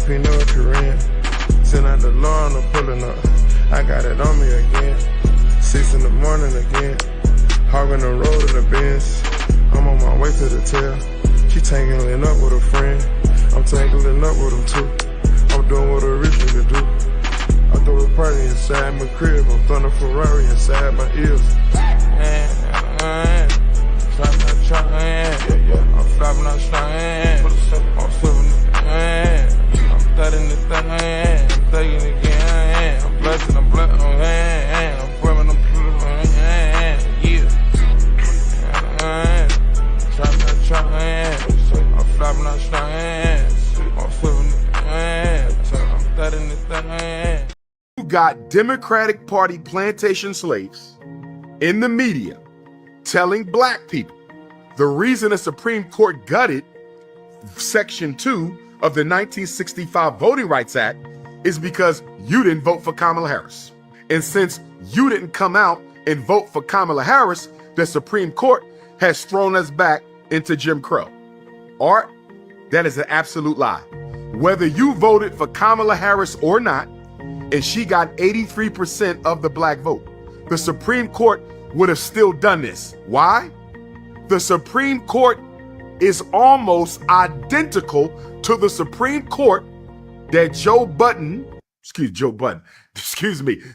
Peanut Korean. Send out the lawn, I'm pulling up. I got it on me again. 6 in the morning again. Hogging the road in the Benz. I'm on my way to the tail. She tangling up with a friend. I'm tangling up with them too. I'm doing what a rich nigga do. I throw a party inside my crib. I'm throwing a Ferrari inside my ears. I'm flopping out strong. I'm slipping I'm thudding the thing. I'm thugging again. I'm blessing, I'm blessing. I'm flipping, I'm flipping. Yeah. I'm flopping out strong. I'm flipping I'm thudding the thing. You got Democratic Party plantation slaves in the media telling black people the reason the Supreme Court gutted Section 2 of the 1965 Voting Rights Act is because you didn't vote for Kamala Harris. And since you didn't come out and vote for Kamala Harris, the Supreme Court has thrown us back into Jim Crow. Art, that is an absolute lie. Whether you voted for Kamala Harris or not, and she got 83% of the black vote, the Supreme Court would have still done this. Why? The Supreme Court is almost identical to the Supreme Court that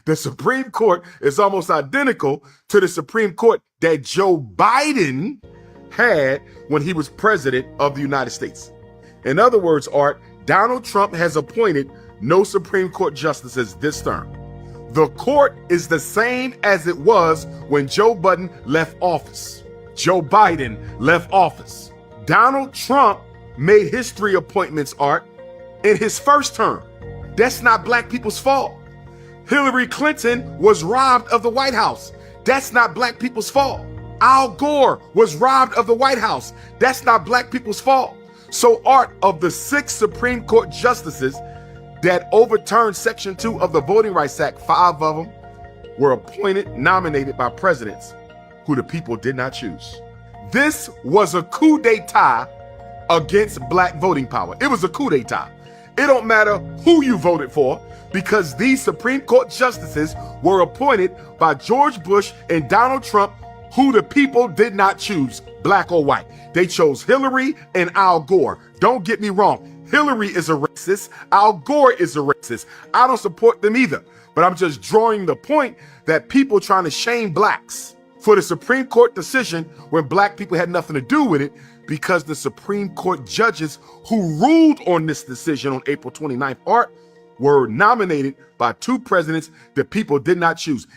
the Supreme Court is almost identical to the Supreme Court that Joe Biden had when he was president of the United States. In other words, Art, Donald Trump has appointed no Supreme Court justices this term. The court is the same as it was when Joe Biden left office. Joe Biden left office. Donald Trump made history appointments, Art, in his first term. That's not black people's fault. Hillary Clinton was robbed of the White House. That's not black people's fault. Al Gore was robbed of the White House. That's not black people's fault. So, Art, of the 6 Supreme Court justices that overturned Section 2 of the Voting Rights Act, 5 of them were appointed, nominated by presidents who the people did not choose. This was a coup d'etat against black voting power. It was a coup d'etat. It don't matter who you voted for, because these Supreme Court justices were appointed by George Bush and Donald Trump, who the people did not choose, black or white. They chose Hillary and Al Gore. Don't get me wrong. Hillary is a racist. Al Gore is a racist. I don't support them either. But I'm just drawing the point that people trying to shame blacks for the Supreme Court decision when black people had nothing to do with it, because the Supreme Court judges who ruled on this decision on April 29th, Art, were nominated by 2 presidents that people did not choose.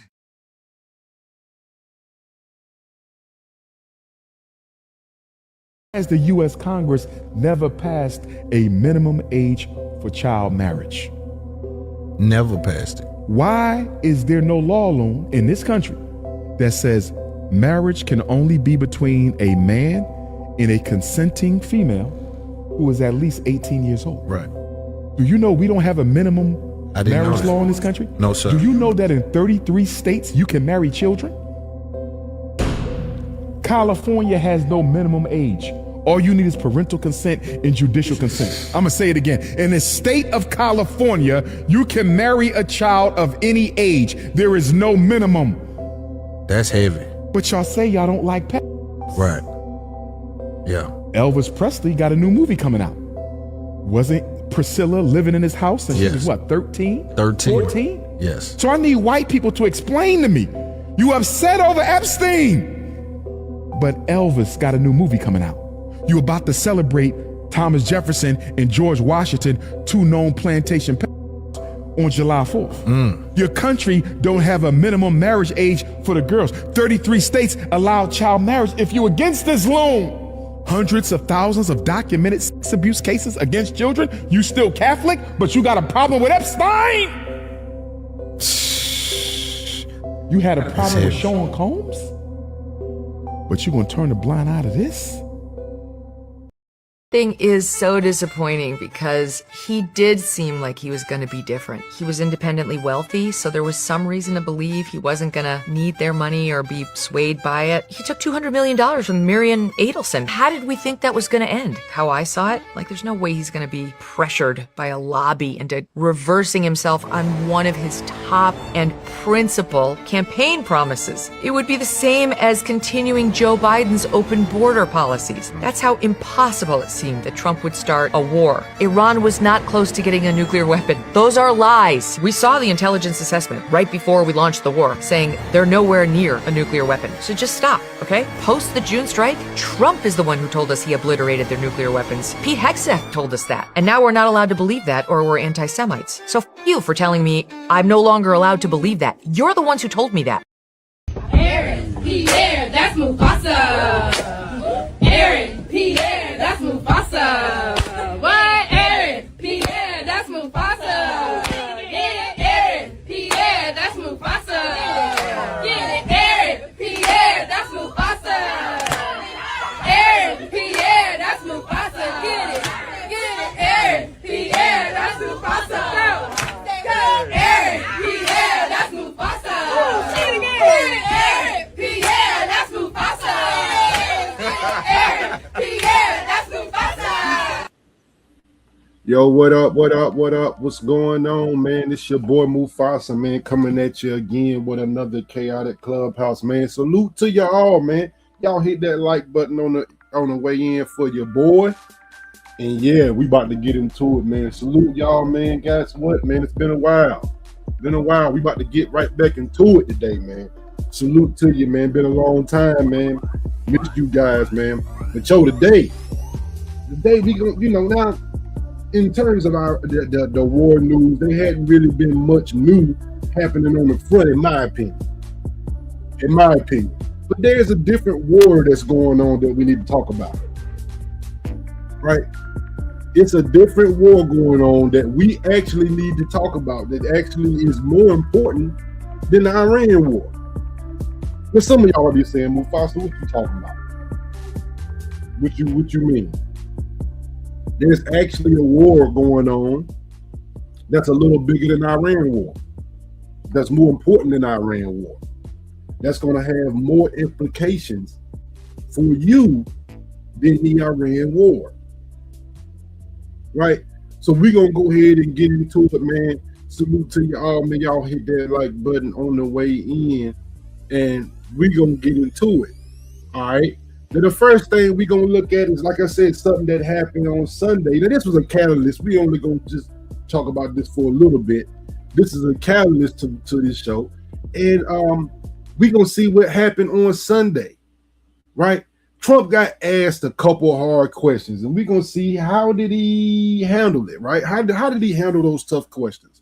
As the U.S. Congress never passed a minimum age for child marriage. Never passed it. Why is there no law in this country that says marriage can only be between a man and a consenting female who is at least 18 years old? Right. Do you know we don't have a minimum marriage law in this country? No, sir. Do you know that in 33 states you can marry children? California has no minimum age. All you need is parental consent and judicial consent. I'm gonna say it again. In the state of California, you can marry a child of any age. There is no minimum. That's heavy. But y'all say y'all don't like pets. Right. Yeah. Elvis Presley got a new movie coming out. Wasn't Priscilla living in his house and she was what, 13? 14? Yes. So I need white people to explain to me. You upset over Epstein. But Elvis got a new movie coming out. You about to celebrate Thomas Jefferson and George Washington, 2 known plantation on July 4th. Your country don't have a minimum marriage age for the girls. 33 states allow child marriage. If you're against this loan, hundreds of thousands of documented sex abuse cases against children, you still Catholic, but you got a problem with Epstein? You had a problem with Sean Combs? But you gonna turn a blind eye to this? Thing is so disappointing because he did seem like he was going to be different. He was independently wealthy, so there was some reason to believe he wasn't going to need their money or be swayed by it. He took $200 million from Marion Adelson. How did we think that was going to end? How I saw it? Like, there's no way he's going to be pressured by a lobby into reversing himself on one of his top and principal campaign promises. It would be the same as continuing Joe Biden's open border policies. That's how impossible it seemed that Trump would start a war. Iran was not close to getting a nuclear weapon. Those are lies. We saw the intelligence assessment right before we launched the war saying they're nowhere near a nuclear weapon. So just stop, okay? Post the June strike, Trump is the one who told us he obliterated their nuclear weapons. Pete Hegseth told us that. And now we're not allowed to believe that or we're anti-Semites. So f you for telling me I'm no longer allowed to believe that. You're the ones who told me that. Aaron, Pierre, that's Mufasa. Aaron, Pierre, that's Mufasa. What? Aaron, Pierre, that's Mufasa. Get it, Aaron, Pierre, that's Mufasa. Get it, Aaron, Pierre, that's Mufasa. Aaron, Pierre, that's Mufasa. Get it, Aaron, Pierre, that's Mufasa. Go, Aaron, Pierre, that's Mufasa. Say it again. Aaron, Pierre, that's Mufasa. Aaron, Pierre, that's Mufasa. Yo, what up, what up, what up? What's going on, man? It's your boy Mufasa, man, coming at you again with another chaotic clubhouse, man. Salute to y'all, man. Y'all hit that like button on the way in for your boy. And yeah, we about to get into it, man. Salute y'all, man. Guess what, man? It's been a while. We about to get right back into it today, man. Salute to you, man. Been a long time, man. Missed you guys, man. But yo, today we gonna, now in terms of the war news, there hadn't really been much new happening on the front, in my opinion. But there's a different war that's going on that we need to talk about. Right? It's a different war going on that we actually need to talk about, that actually is more important than the Iran war. But some of y'all will be saying, Mufasa, what you talking about? What you mean? There's actually a war going on that's a little bigger than the Iran war. That's more important than the Iran war. That's going to have more implications for you than the Iran war. Right? So we're going to go ahead and get into it, man. Salute to y'all, man. Y'all hit that like button on the way in, and we're going to get into it. All right? Now, the first thing we're going to look at is, like I said, something that happened on Sunday. Now, this was a catalyst. We only going to just talk about this for a little bit. This is a catalyst to this show. And we're going to see what happened on Sunday, right? Trump got asked a couple hard questions, and we're going to see how did he handle it, right? How did he handle those tough questions,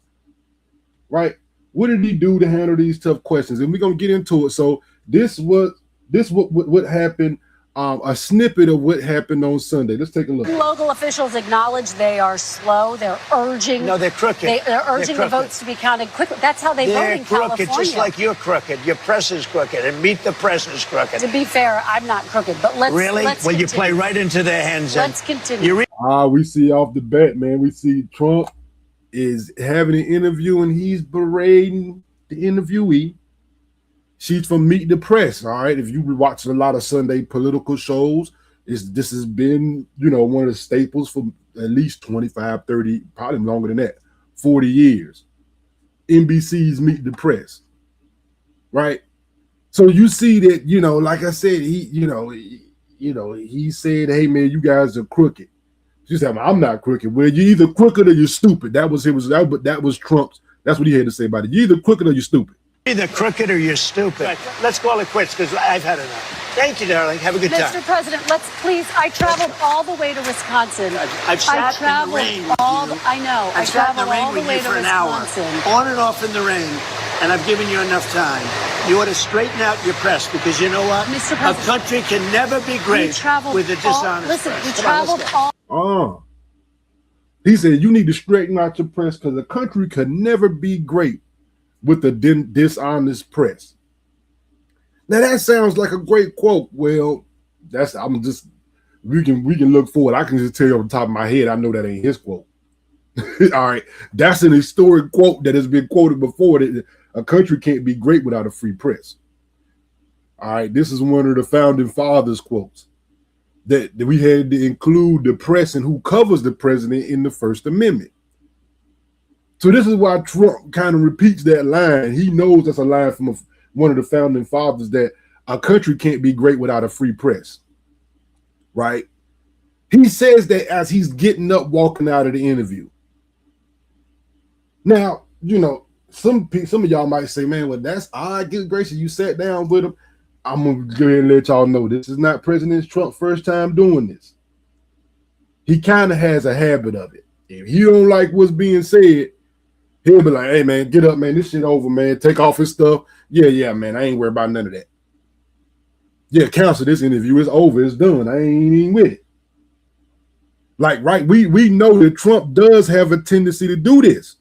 right? What did he do to handle these tough questions? And we're going to get into it. So this what happened, a snippet of what happened on Sunday. Let's take a look. Local officials acknowledge they are slow. They're urging. No, they're crooked. They're urging the votes to be counted quickly. That's how they vote in California. They're crooked, just like you're crooked. Your press is crooked, and Meet the Press is crooked. To be fair, I'm not crooked, but let's really. Let's well, continue. You play right into their hands. Let's continue. We see off the bat, man. We see Trump is having an interview, and he's berating the interviewee. She's from Meet the Press, all right? If you watch a lot of Sunday political shows, this has been, one of the staples for at least 25, 30, probably longer than that, 40 years. NBC's Meet the Press, right? So you see that, like I said, he said, hey, man, you guys are crooked. She said, I'm not crooked. Well, you're either crooked or you're stupid. That was Trump's. That's what he had to say about it. You're either crooked or you're stupid. Either crooked or you're stupid. Right. Let's call it quits because I've had enough. Thank you, darling. Have a good time. Mr. President, let's please. I traveled all the way to Wisconsin. I've sat in the rain. I know. I've sat in the rain with you for an hour, on and off in the rain, and I've given you enough time. You ought to straighten out your press because you know what? Mr. President, a country can never be great with a dishonest press. We traveled all. He said you need to straighten out your press because a country could never be great with the dishonest press. Now that sounds like a great quote. Well, I'm just we can look forward. I can just tell you off the top of my head, I know that ain't his quote. All right, that's an historic quote that has been quoted before, that a country can't be great without a free press. All right, this is one of the founding fathers' quotes that we had to include the press and who covers the president in the First Amendment. So this is why Trump kind of repeats that line. He knows that's a line from one of the founding fathers, that a country can't be great without a free press, right? He says that as he's getting up, walking out of the interview. Now, you know, some of y'all might say, man, well, that's odd. Good gracious, you sat down with him. I'm going to go ahead and let y'all know this is not President Trump's first time doing this. He kind of has a habit of it. If he don't like what's being said, he'll be like, hey, man, get up, man. This shit over, man. Take off his stuff. Yeah, man. I ain't worried about none of that. Yeah, cancel this interview. It's over. It's done. I ain't even with it. Like, right, we know that Trump does have a tendency to do this.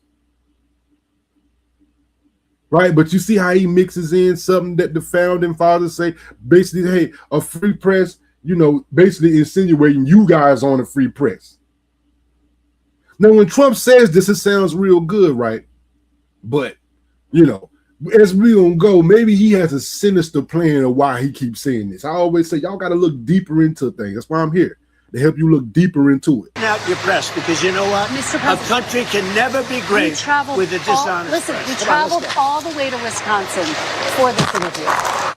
Right, but you see how he mixes in something that the founding fathers say, basically, hey, a free press, you know, basically insinuating you guys on a free press. Now, when Trump says this, it sounds real good, right? But, you know, as we gonna go, maybe he has a sinister plan of why he keeps saying this. I always say, y'all got to look deeper into things. That's why I'm here, to help you look deeper into it. Out your press, because you know what? Mr. A country can never be great with a dishonest Listen, press. we Come on, traveled let's go. all the way to Wisconsin for this interview.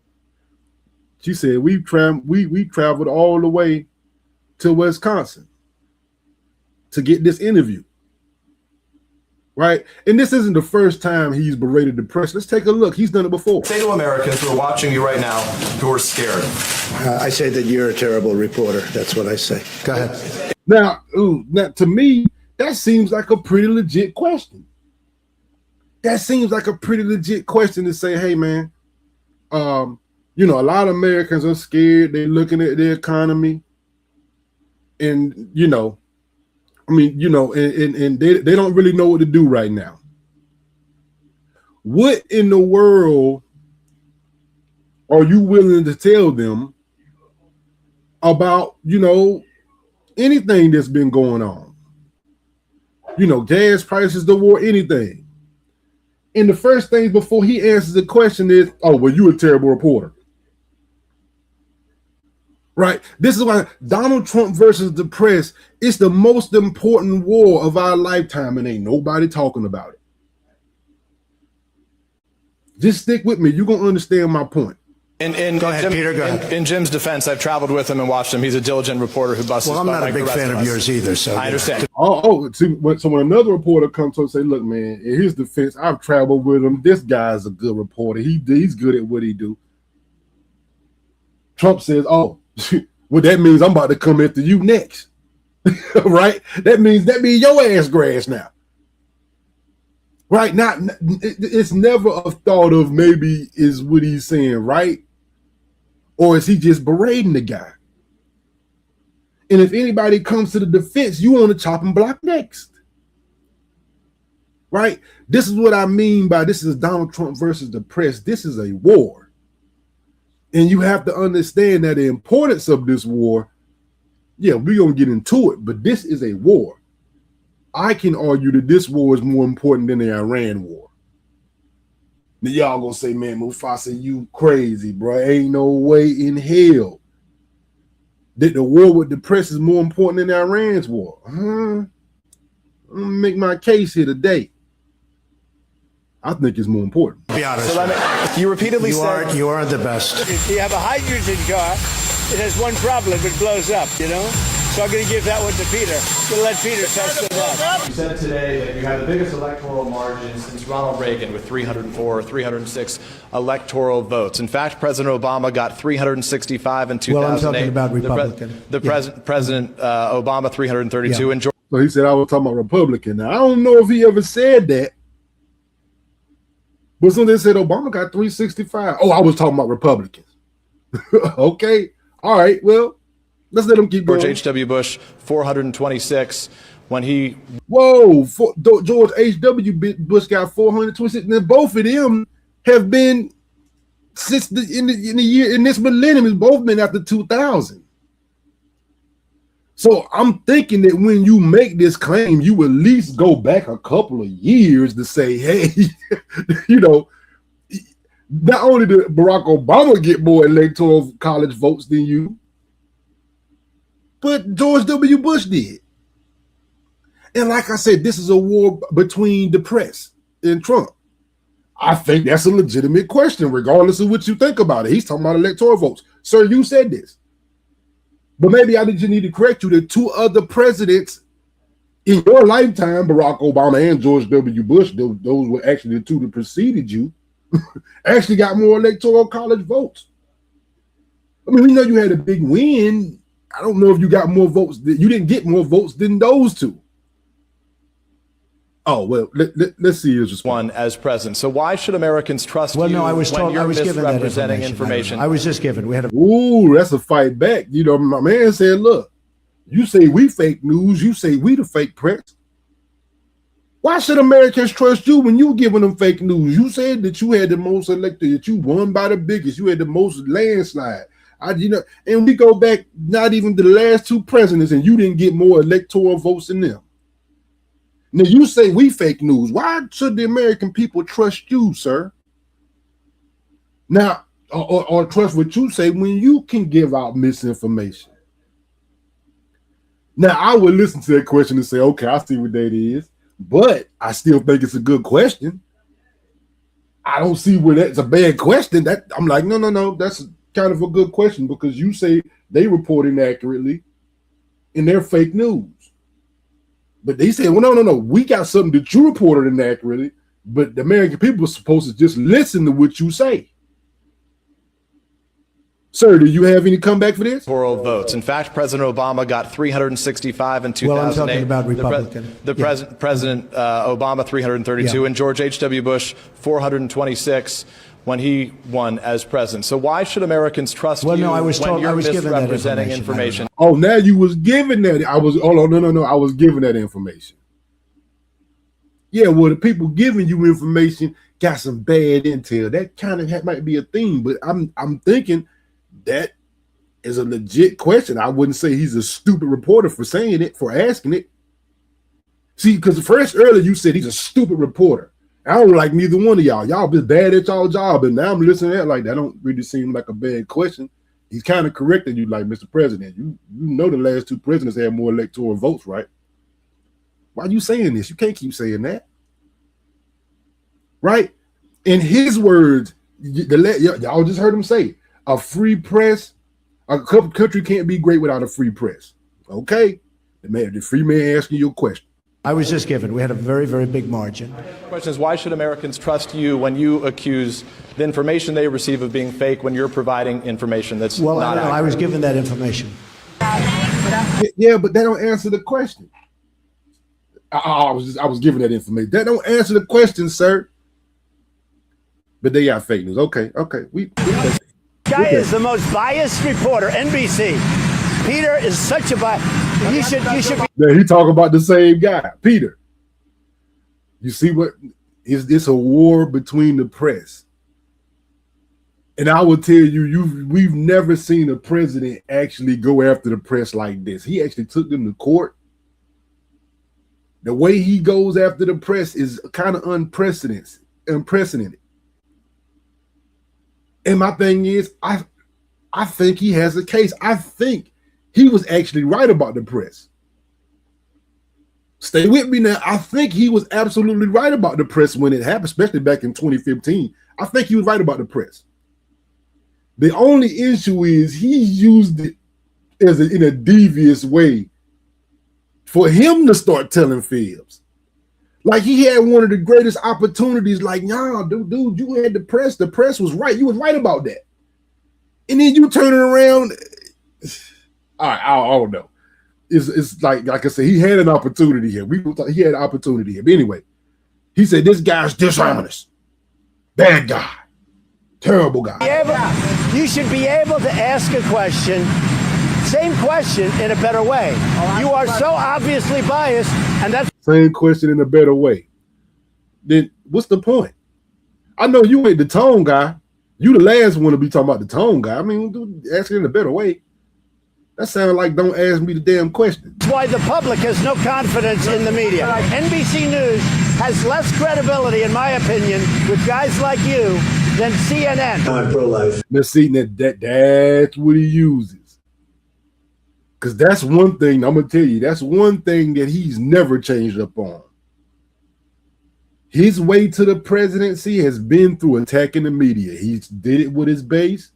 She said we traveled all the way to Wisconsin to get this interview. Right? And this isn't the first time he's berated the press. Let's take a look. He's done it before. Say to Americans who are watching you right now who are scared. I say that you're a terrible reporter. That's what I say. Go ahead. Now, to me, that seems like a pretty legit question. That seems like a pretty legit question to say, hey, man, you know, a lot of Americans are scared. They're looking at the economy. And, you know, I mean, you know, and they don't really know what to do right now. What in the world are you willing to tell them about, you know, anything that's been going on? You know, gas prices, the war, anything. And the first thing before he answers the question is, oh, well, you're a terrible reporter. Right? This is why Donald Trump versus the press is the most important war of our lifetime, and ain't nobody talking about it. Just stick with me. You're going to understand my point. Go ahead, Peter. Go ahead. In Jim's defense, I've traveled with him and watched him. He's a diligent reporter who busts. Well, I'm not a big fan of yours either. So I understand. So when another reporter comes to and say, look, man, in his defense, I've traveled with him. This guy's a good reporter. He's good at what he do. Trump says, oh, well, that means I'm about to come after you next. Right? That means your ass grass now. Right? Not it's never a thought of maybe is what he's saying right, or is he just berating the guy? And if anybody comes to the defense, you want to chop and block next. Right? This is what I mean by this is Donald Trump versus the press. This is a war. And you have to understand that the importance of this war, yeah, we're going to get into it, but this is a war. I can argue that this war is more important than the Iran war. Now, y'all going to say, man, Mufasa, you crazy, bro. Ain't no way in hell that the war with the press is more important than Iran's war. I'm going to make my case here today. I think it's more important. Be honest. So you repeatedly said you are the best. If you have a hydrogen car, it has one problem: it blows up. You know. So I'm going to give that one to Peter. I'm going to let Peter test it out. You said today that you had the biggest electoral margin since Ronald Reagan with 304 or 306 electoral votes. In fact, President Obama got 365 in 2008. Well, I'm talking about Republican. President Obama 332 Yeah. and George. So he said, I was talking about Republican. Now, I don't know if he ever said that. But soon they said Obama got 365. Oh, I was talking about Republicans. Okay. All right. Well, let's let them keep going. George H.W. Bush, 426 when he... Whoa. George H.W. Bush got 426. Now, both of them have been since in this millennium, has both been after 2000. So I'm thinking that when you make this claim, you at least go back a couple of years to say, hey, you know, not only did Barack Obama get more electoral college votes than you, but George W. Bush did. And like I said, this is a war between the press and Trump. I think that's a legitimate question, regardless of what you think about it. He's talking about electoral votes. Sir, you said this. But maybe I just need to correct you that two other presidents in your lifetime, Barack Obama and George W. Bush, those were actually the two that preceded you, actually got more electoral college votes. I mean, we know you had a big win. I don't know if you got more votes. You didn't get more votes than those two. Oh, well, let's see his response. One as president. So why should Americans trust you I was when told you're I was given that misrepresenting information. I was just given. We had a Ooh, that's a fight back. You know, my man said, look, you say we fake news. You say we the fake press. Why should Americans trust you when you giving them fake news? You said that you had the most elected, that you won by the biggest. You had the most landslide. And we go back not even to the last two presidents, and you didn't get more electoral votes than them. Now you say we fake news. Why should the American people trust you, sir? Now, or trust what you say when you can give out misinformation. Now, I would listen to that question and say, okay, I see what that is, but I still think it's a good question. I don't see where that's a bad question. That I'm like, no, that's kind of a good question because you say they report inaccurately and they're fake news. But they said, well, no, we got something that you reported inaccurately, but the American people are supposed to just listen to what you say. Sir, do you have any comeback for this? Electoral votes. In fact, President Obama got 365 in 2008. Well, I'm talking about Republican. President Obama 332 and George H.W. Bush 426 when he won as president. So why should Americans trust you I was when told you're I was given that misrepresenting information? Oh, now you was given that. I was given that information. Yeah, well, the people giving you information got some bad intel. That kind of might be a theme, but I'm thinking that is a legit question. I wouldn't say he's a stupid reporter for saying it, for asking it. See, because first earlier you said he's a stupid reporter. I don't like neither one of y'all. Y'all been bad at y'all job, and now I'm listening to that like that don't really seem like a bad question. He's kind of correcting you, like, Mr. President, you know the last two presidents had more electoral votes, right? Why are you saying this? You can't keep saying that. Right? In his words, y'all just heard him say, a free press, a country can't be great without a free press. Okay? The free man asking you a question. I was just given. We had a very, very big margin. The question is, why should Americans trust you when you accuse the information they receive of being fake when you're providing information that's not accurate? I was given that information. Yeah, but that don't answer the question. I was given that information. That don't answer the question, sir. But they got fake news. Okay. Guy is the most biased reporter, NBC. Peter is such a bias. You should be. Yeah, he talking about the same guy, Peter. You see what is this a war between the press? And I will tell you, we've never seen a president actually go after the press like this. He actually took them to court. The way he goes after the press is kind of unprecedented. And my thing is, I think he has a case. I think he was actually right about the press. Stay with me now. I think he was absolutely right about the press when it happened, especially back in 2015. I think he was right about the press. The only issue is he used it in a devious way for him to start telling fibs. Like he had one of the greatest opportunities. Like, nah, dude, you had the press. The press was right. You was right about that. And then you turn it around. All right, I don't know. It's like I said, he had an opportunity here. He had an opportunity here. But anyway, he said this guy's dishonest, bad guy, terrible guy. You should be able to ask a question, same question in a better way. You are so obviously biased, and that's same question in a better way. Then what's the point? I know you ain't the tone guy. You the last one to be talking about the tone guy. I mean, ask it in a better way. That sounds like don't ask me the damn question. That's why the public has no confidence in the media. NBC News has less credibility, in my opinion, with guys like you than CNN. I'm pro-life. Let's see, that's what he uses. Because that's one thing, I'm going to tell you, that's one thing that he's never changed up on. His way to the presidency has been through attacking the media. He did it with his base.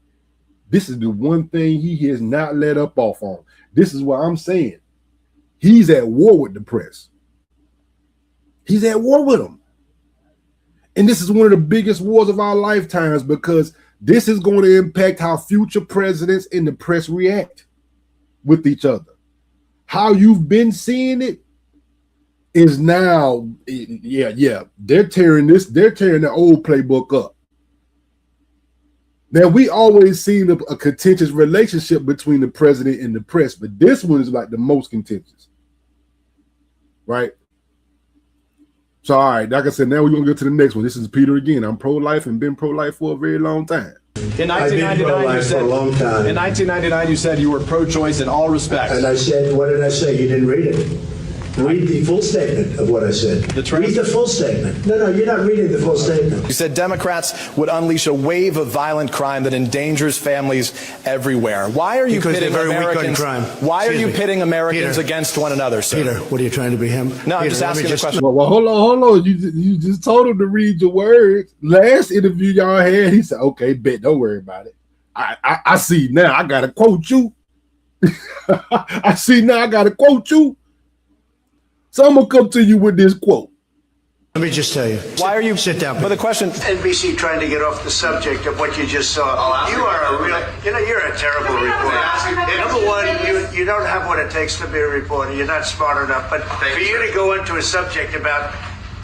This is the one thing he has not let up off on. This is what I'm saying. He's at war with the press. He's at war with them. And this is one of the biggest wars of our lifetimes because this is going to impact how future presidents and the press react with each other. How you've been seeing it is now, they're tearing the old playbook up. Now, we always seen a contentious relationship between the president and the press, but this one is like the most contentious, right? So, all right, like I said, now we're going to go to the next one. This is Peter again. I'm pro-life and been pro-life for a very long time. In I've been pro-life for a long time. In 1999, you said you were pro-choice in all respects. And I said, what did I say? You didn't read it. Read the full statement of what I said. Read the full statement. No, you're not reading the full statement. You said Democrats would unleash a wave of violent crime that endangers families everywhere. Why are you pitting Americans? Why are you pitting Americans against one another, sir? Peter, what are you trying to be him? No, I'm just asking the question. Well, hold on. You just told him to read your words. Last interview y'all had, he said, "Okay, bet, don't worry about it." I see now. I gotta quote you. I see now. I gotta quote you. So I'm gonna come to you with this quote. Let me just tell you. Why are you sit down? But the question, NBC trying to get off the subject of what you just saw. You are a real, you're a terrible reporter. Number one, you don't have what it takes to be a reporter. You're not smart enough. But for you to go into a subject about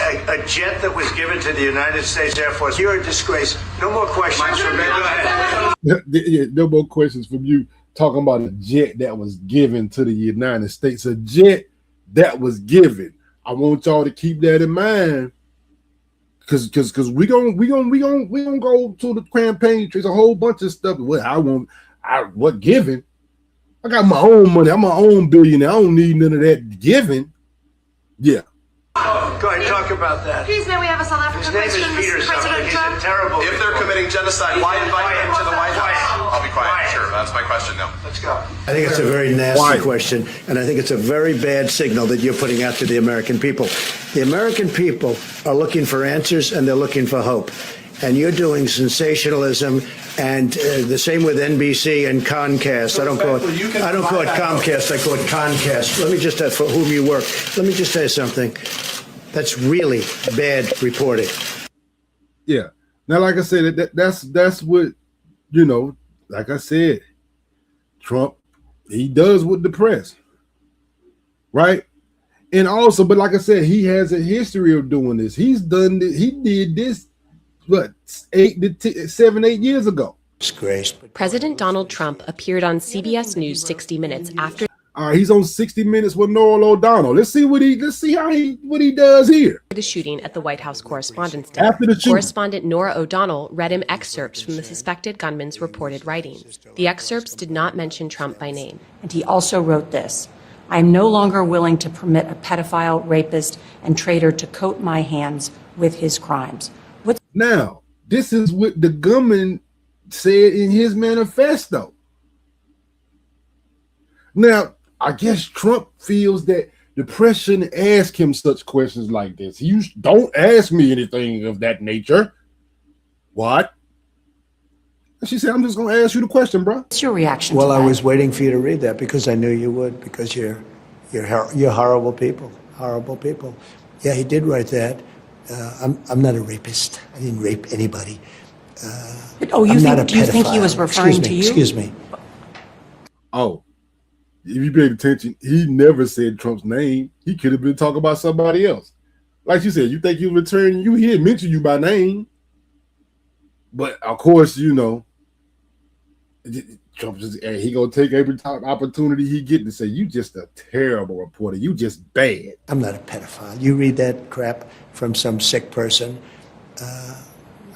a jet that was given to the United States Air Force, you're a disgrace. No more questions from me. Go ahead. No more questions from you talking about a jet that was given to the United States. A jet that was given. I want y'all to keep that in mind, because we gonna go to the campaign. There's a whole bunch of stuff. What given? I got my own money. I'm my own billionaire. I don't need none of that given. Yeah. Go ahead, talk about that. Please, may we have a South African question, Mr. President Trump? He's a terrible. If they're committing genocide, why invite them to the White House? I'll be quiet. Sure, that's my question now. Let's go. I think it's a very nasty question, and I think it's a very bad signal that you're putting out to the American people. The American people are looking for answers, and they're looking for hope. And you're doing sensationalism, and the same with NBC and Comcast. I don't call it Comcast. I call it Concast. Let me just for whom you work. Let me just tell you something. That's really bad reporting. Yeah. Now, like I said, that's what, like I said, Trump, he does with the press, right? And also, but like I said, he has a history of doing this. He's done this. He did this, 7, 8 years ago. Disgrace. President Donald Trump appeared on CBS News 60 Minutes after. All right, he's on 60 Minutes with Norah O'Donnell. Let's see what he does here. The shooting at the White House Correspondents' Dinner. After the shooting, Correspondent Norah O'Donnell read him excerpts from the suspected gunman's reported writings. The excerpts did not mention Trump by name. And he also wrote this: "I am no longer willing to permit a pedophile, rapist, and traitor to coat my hands with his crimes." Now, this is what the gunman said in his manifesto. Now, I guess Trump feels that the press shouldn't ask him such questions like this. You don't ask me anything of that nature. What? And she said, "I'm just going to ask you the question, bro." What's your reaction Well, to that? I was waiting for you to read that because I knew you would, because you're horrible people. Horrible people. Yeah, he did write that. I'm not a rapist. I didn't rape anybody. Do you think he was referring to you? Excuse me. Oh, if you paid attention, he never said Trump's name. He could have been talking about somebody else. Like you said, you think he was returning you, he didn't mention you by name. But of course, Trump he gonna take every opportunity he get to say, "You just a terrible reporter. You just bad." I'm not a pedophile. You read that crap from some sick person.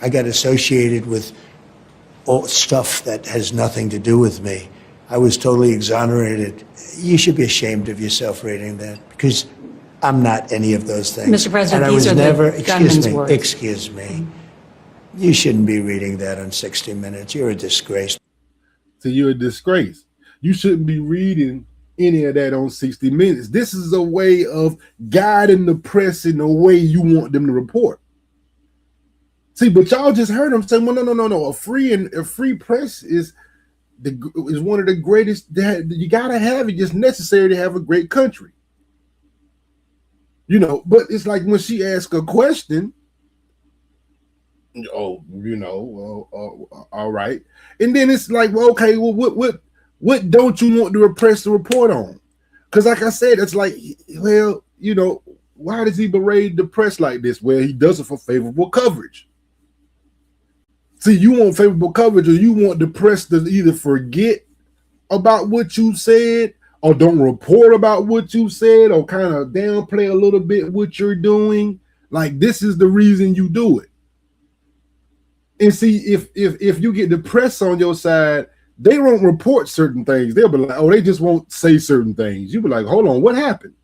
I got associated with all stuff that has nothing to do with me. I was totally exonerated. You should be ashamed of yourself reading that, because I'm not any of those things. Mr. President, and I these was are never, the gunman's words. Excuse me. You shouldn't be reading that on 60 Minutes. You're a disgrace. So you're a disgrace. You shouldn't be reading any of that on 60 Minutes. This is a way of guiding the press in the way you want them to report. See, but y'all just heard him say, well, no. A free press is one of the greatest. You gotta have it. It's necessary to have a great country. You know, but it's like when she asks a question, all right. And then it's like, well, okay, well, what don't you want the press to report on? Because like I said, it's like, well, you know, why does he berate the press like this? Well, he does it for favorable coverage. See, you want favorable coverage, or you want the press to either forget about what you said, or don't report about what you said, or kind of downplay a little bit what you're doing. Like, this is the reason you do it. And see, if you get the press on your side, they won't report certain things. They'll be like, oh, they just won't say certain things. You'll be like, hold on, what happened?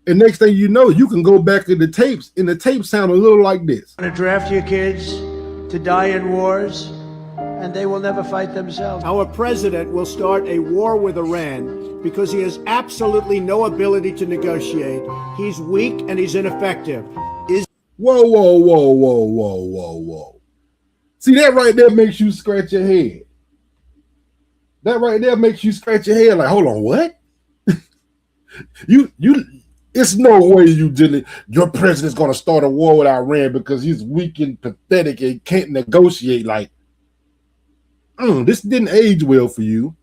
And next thing you know, you can go back to the tapes, and the tapes sound a little like this. To draft your kids to die in wars, and they will never fight themselves. Our president will start a war with Iran because he has absolutely no ability to negotiate. He's weak and he's ineffective. Whoa. See, that right there makes you scratch your head. That right there makes you scratch your head like, hold on, what? It's no way your president's going to start a war with Iran because he's weak and pathetic and can't negotiate. Like, this didn't age well for you.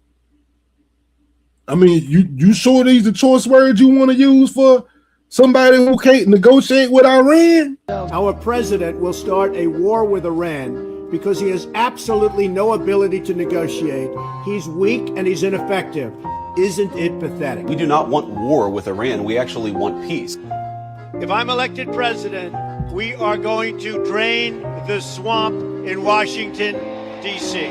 I mean, you sure these are the choice words you want to use for somebody who can't negotiate with Iran? Our president will start a war with Iran because he has absolutely no ability to negotiate. He's weak and he's ineffective. Isn't it pathetic? We do not want war with Iran. We actually want peace. If I'm elected president, we are going to drain the swamp in Washington, D.C.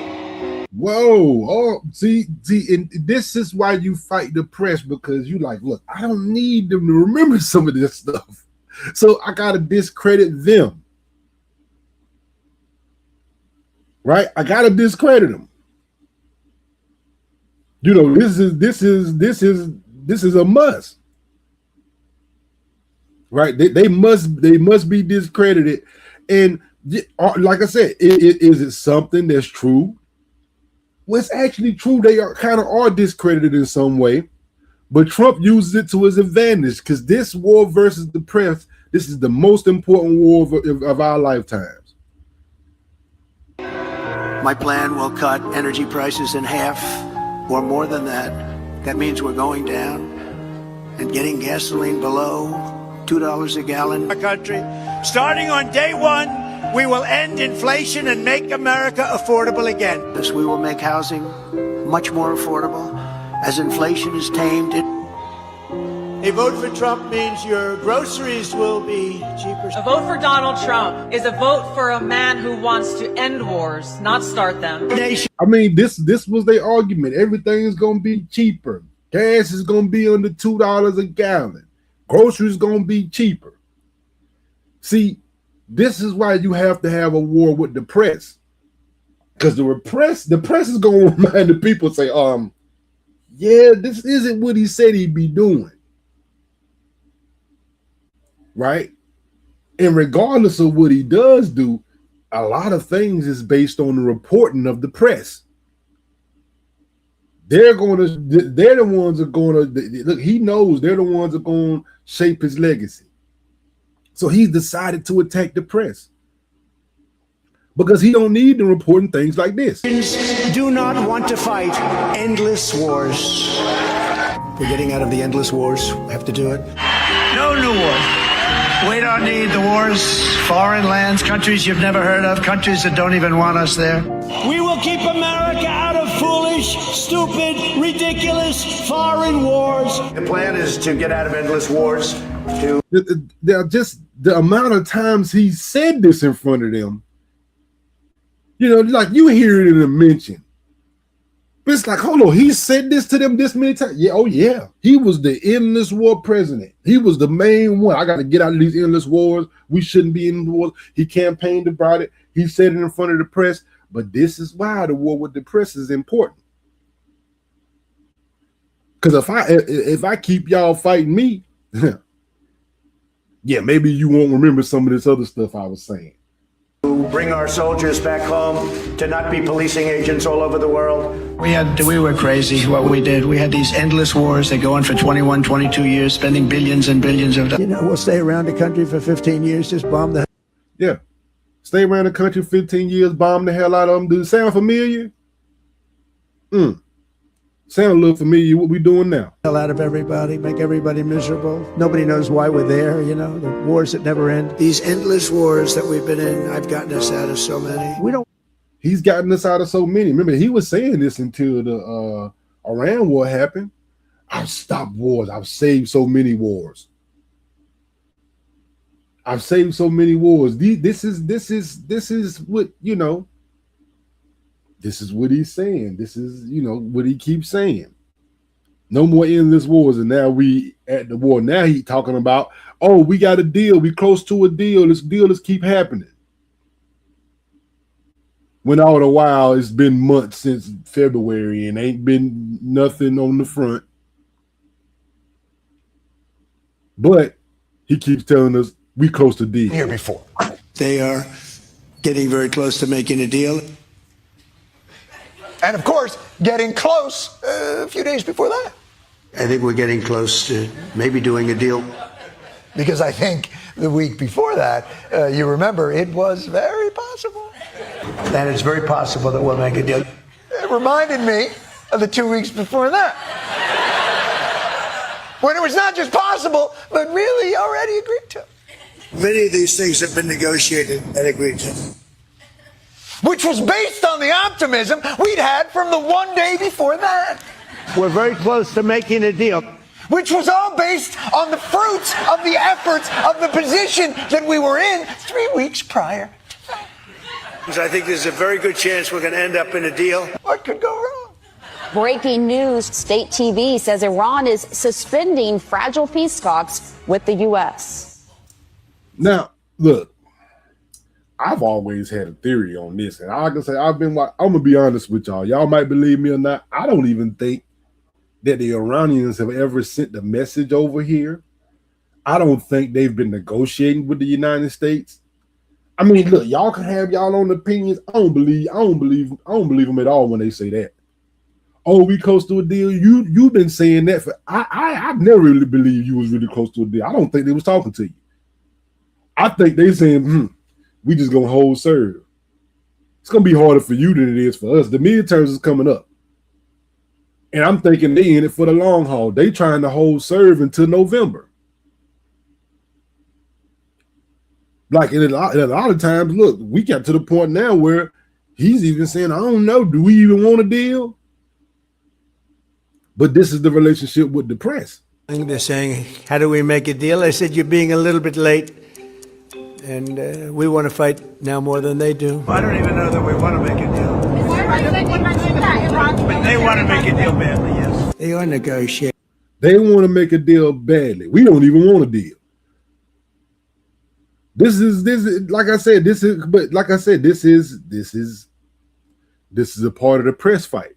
Whoa. Oh, see, and this is why you fight the press, because you like, look, I don't need them to remember some of this stuff. So I got to discredit them. Right? I got to discredit them. You know, this is a must, right? They must be discredited, and like I said, is it something that's true? Well, it's actually true. They are discredited in some way, but Trump uses it to his advantage because this war versus the press, this is the most important war of our lifetimes. My plan will cut energy prices in half. Or more than that. That means we're going down and getting gasoline below $2 a gallon. Our country, starting on day one, we will end inflation and make America affordable again. Yes, we will make housing much more affordable as inflation is tamed. A vote for Trump means your groceries will be cheaper. A vote for Donald Trump is a vote for a man who wants to end wars, not start them. I mean, this was their argument. Everything's going to be cheaper. Gas is going to be under $2 a gallon. Groceries going to be cheaper. See, this is why you have to have a war with the press. Because the press is going to remind the people, say, yeah, this isn't what he said he'd be doing. Right? And regardless of what he does do, a lot of things is based on the reporting of the press. They're the ones that are going to look. He knows they're the ones that are going to shape his legacy. So he's decided to attack the press because he don't need them reporting things like this. Do not want to fight endless wars. We're getting out of the endless wars. We have to do it. No new war. We don't need the wars. Foreign lands, countries you've never heard of, countries that don't even want us there. We will keep America out of foolish, stupid, ridiculous foreign wars. The plan is to get out of endless wars. Just the amount of times he said this in front of them, you know, like you hear it in a mention. But it's like, hold on, he said this to them this many times. Yeah, oh yeah. He was the endless war president. He was the main one. I got to get out of these endless wars. We shouldn't be in the wars. He campaigned about it. He said it in front of the press. But this is why the war with the press is important. Because if I keep y'all fighting me, yeah, maybe you won't remember some of this other stuff I was saying. Bring our soldiers back home, to not be policing agents all over the world. We were crazy what we did. We had these endless wars that go on for 21, 22 years, spending billions and billions of dollars. You know, we'll stay around the country for 15 years, just bomb the... Yeah. Stay around the country 15 years, bomb the hell out of them. Do it sound familiar? Sound a little familiar what we doing now. hell out of everybody, make everybody miserable. Nobody knows why we're there, you know, the wars that never end. These endless wars that we've been in, I've gotten us out of so many. We don't... He's gotten us out of so many. Remember, he was saying this until the Iran war happened. I've stopped wars. I've saved so many wars. I've saved so many wars. This is what, you know, this is what he's saying. This is, you know, what he keeps saying. No more endless wars. And now we at the war. Now he's talking about, oh, we got a deal. We close to a deal. This deal is keep happening. When all the while it's been months since February and ain't been nothing on the front. But he keeps telling us we close to deal. Here before. They are getting very close to making a deal. And of course, getting close a few days before that. I think we're getting close to maybe doing a deal. Because I think the week before that, you remember, it was very possible. And it's very possible that we'll make a deal. It reminded me of the 2 weeks before that. When it was not just possible, but really already agreed to. Many of these things have been negotiated and agreed to. Which was based on the optimism we'd had from the one day before that. We're very close to making a deal. Which was all based on the fruits of the efforts of the position that we were in 3 weeks prior. I think there's a very good chance we're going to end up in a deal. What could go wrong? Breaking news, state TV says Iran is suspending fragile peace talks with the U.S. Now, look, I've always had a theory on this, and I can say I'm gonna be honest with y'all. Y'all might believe me or not. I don't even think that the Iranians have ever sent a message over here. I don't think they've been negotiating with the United States. I mean, look, y'all can have y'all own opinions. I don't believe them at all when they say that. Oh, we close to a deal. You've been saying that for I've never really believed you was really close to a deal. I don't think they was talking to you. I think they saying, we just gonna hold serve. It's gonna be harder for you than it is for us. The midterms is coming up. And I'm thinking they in it for the long haul. They trying to hold serve until November. Like in a lot of times, look, we got to the point now where he's even saying, I don't know, do we even want a deal? But this is the relationship with the press. I think they're saying, how do we make a deal? I said, you're being a little bit late. And we want to fight now more than they do. I don't even know that we want to make a deal. But they want to make a deal badly, yes. They are negotiating. They want to make a deal badly. We don't even want a deal. This is like I said, this is a part of the press fight.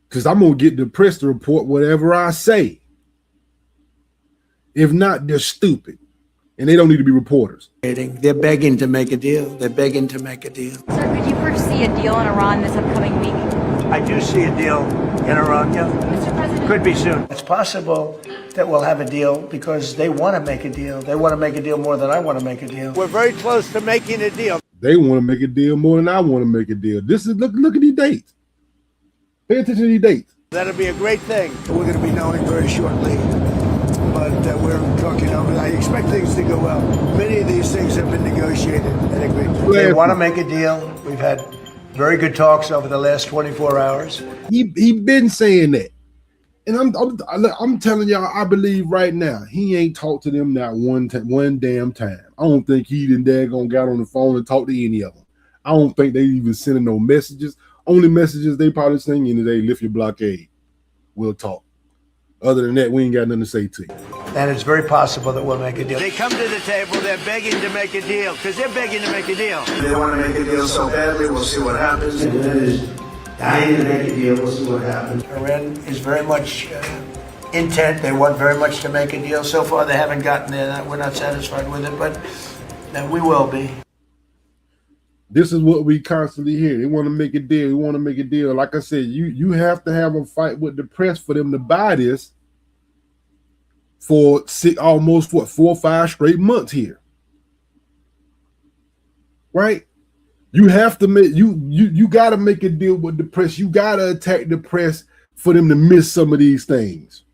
Because I'm gonna get the press to report whatever I say. If not, they're stupid. And they don't need to be reporters. They're begging to make a deal. They're begging to make a deal. Sir, could you foresee a deal in Iran this upcoming week? I do see a deal in Iran, yeah. Mr. President, could be soon. It's possible that we'll have a deal because they want to make a deal. They want to make a deal more than I want to make a deal. We're very close to making a deal. They want to make a deal more than I want to make a deal. This is look at these dates. Pay attention to these dates. That'll be a great thing. We're going to be knowing very shortly. But we're talking over. I expect things to go well. Many of these things have been negotiated and agreed to. They want to make a deal. We've had very good talks over the last 24 hours. He been saying that, and I'm telling y'all, I believe right now he ain't talked to them not one damn time. I don't think he done daggone got on the phone and talked to any of them. I don't think they even sending no messages. only messages they probably singing is, "Hey, lift your blockade. We'll talk." Other than that, we ain't got nothing to say to you. And it's very possible that we'll make a deal. They come to the table, they're begging to make a deal, because they're begging to make a deal. They want to make a deal so badly, we'll see what happens. Iran is dying to make a deal, we'll see what happens. Iran is very much intent. They want very much to make a deal. So far, they haven't gotten there. We're not satisfied with it, but we will be. This is what we constantly hear. They want to make a deal. We want to make a deal. Like I said, you have to have a fight with the press for them to buy this for almost 4 or 5 straight months here. Right? You have to make you got to make a deal with the press. You got to attack the press for them to miss some of these things.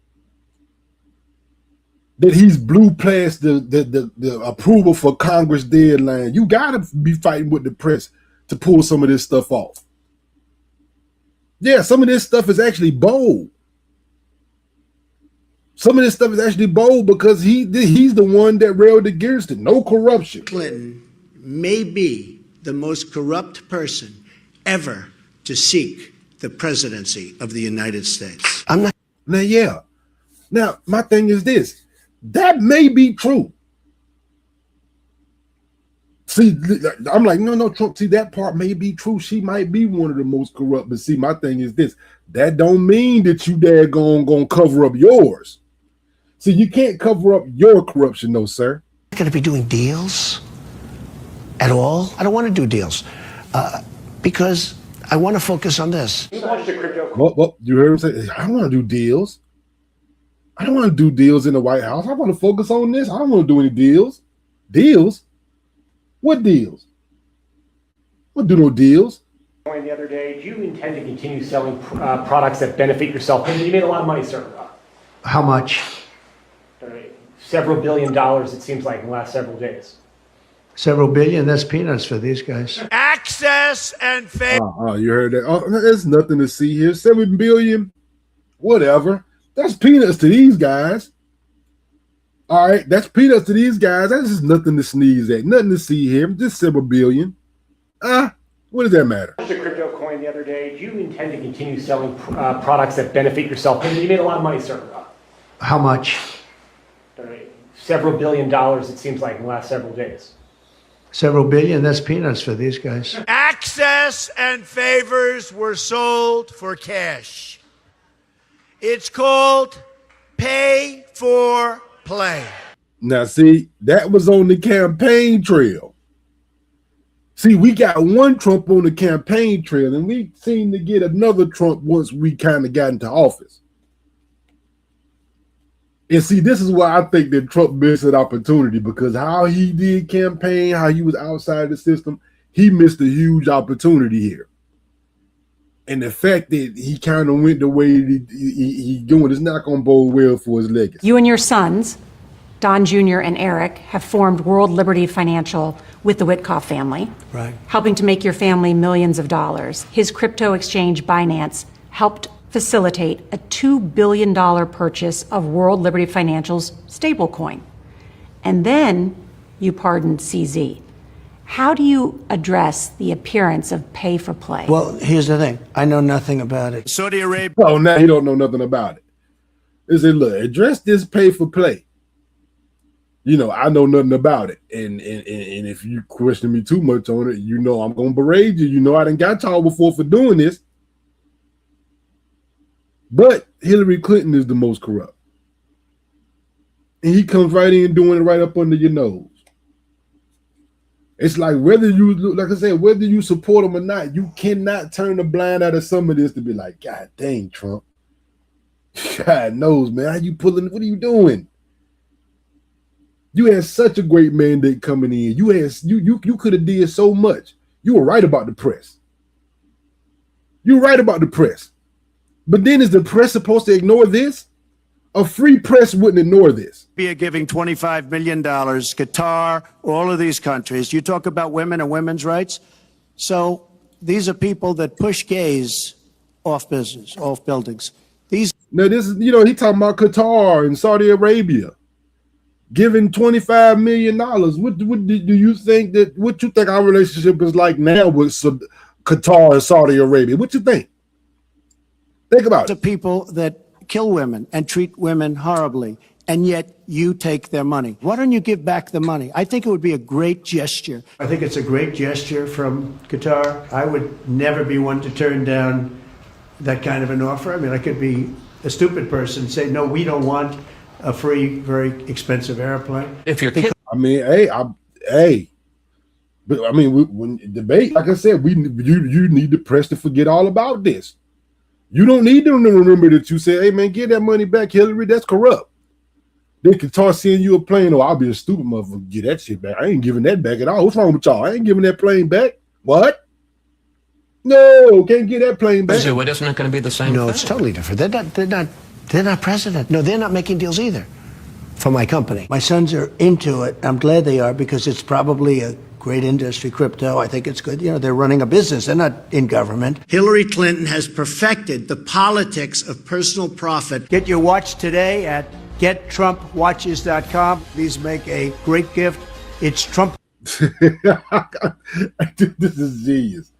That he's blew past the approval for Congress deadline. You got to be fighting with the press to pull some of this stuff off. Yeah, some of this stuff is actually bold. Some of this stuff is actually bold because he's the one that railed against it. No corruption. Clinton may be the most corrupt person ever to seek the presidency of the United States. I'm not. Now, yeah. Now, my thing is this. That may be true. See, I'm like, no, Trump. See, that part may be true. She might be one of the most corrupt. But see, my thing is this. That don't mean that you gonna cover up yours. See, you can't cover up your corruption, though, sir. I'm going to be doing deals at all. I don't want to do deals because I want to focus on this. Well, you heard him say, I don't want to do deals. I don't want to do deals in the White House. I want to focus on this. I don't want to do any deals. Deals? What deals? I don't do no deals. The other day, do you intend to continue selling products that benefit yourself? You made a lot of money, sir. How much? Several $billion, it seems like, in the last several days. Several billion? That's peanuts for these guys. Access and faith. You heard that? Oh, there's nothing to see here. 7 billion, whatever. That's peanuts to these guys. All right, that's peanuts to these guys. That's just nothing to sneeze at. Nothing to see here. Just several billion. What does that matter? The crypto coin the other day. Do you intend to continue selling products that benefit yourself? You made a lot of money, sir. How much? Several $billion, it seems like, in the last several days. Several billion? That's peanuts for these guys. Access and favors were sold for cash. It's called pay for play. Now, see, that was on the campaign trail. See, we got one Trump on the campaign trail, and we seem to get another Trump once we kind of got into office. And see, this is why I think that Trump missed an opportunity, because how he did campaign, how he was outside the system, he missed a huge opportunity here. And the fact that he kind of went the way he doing is not going to bode well for his legacy. You and your sons, Don Jr. and Eric, have formed World Liberty Financial with the Witkoff family, right, helping to make your family millions of dollars. His crypto exchange, Binance, helped facilitate a $2 billion purchase of World Liberty Financial's stablecoin. And then you pardoned CZ. How do you address the appearance of pay for play? Well, here's the thing. I know nothing about it. Saudi Arabia. Oh, now he don't know nothing about it. They said, look, address this pay for play. You know, I know nothing about it. And if you question me too much on it, you know I'm going to berate you. You know I done got y'all before for doing this. But Hillary Clinton is the most corrupt. And he comes right in doing it right up under your nose. It's like whether you, like I said, whether you support him or not, you cannot turn the blind eye of some of this to be like, God dang, Trump. God knows, man. How you pulling? What are you doing? You had such a great mandate coming in. You could have did so much. You were right about the press. You were right about the press. But then is the press supposed to ignore this? A free press wouldn't ignore this. Are giving $25 million, Qatar, all of these countries. You talk about women and women's rights. So these are people that push gays off business, off buildings. Now this is, he talking about Qatar and Saudi Arabia giving $25 million. What do you think our relationship is like now with Qatar and Saudi Arabia. What you think? Think about The it. people that kill women and treat women horribly, and yet you take their money. Why don't you give back the money? I think it would be a great gesture. I think it's a great gesture from Qatar. I would never be one to turn down that kind of an offer. I mean, I could be a stupid person and say, no, we don't want a free, very expensive airplane. If your kid, I mean, but I mean, when debate, like I said, you need the press to forget all about this. You don't need them to remember that you said, hey man, get that money back, Hillary. That's corrupt. They can start seeing you a plane. Oh, I'll be a stupid motherfucker. Get that shit back. I ain't giving that back at all. What's wrong with y'all? I ain't giving that plane back. What? No, can't get that plane back. so it isn't going to be the same No, thing. it's totally different. They're not president. No, they're not making deals either for my company. My sons are into it. I'm glad they are because it's probably a great industry, crypto. I think it's good. You know, they're running a business. They're not in government. Hillary Clinton has perfected the politics of personal profit. Get your watch today at gettrumpwatches.com. These make a great gift. It's Trump. This is genius.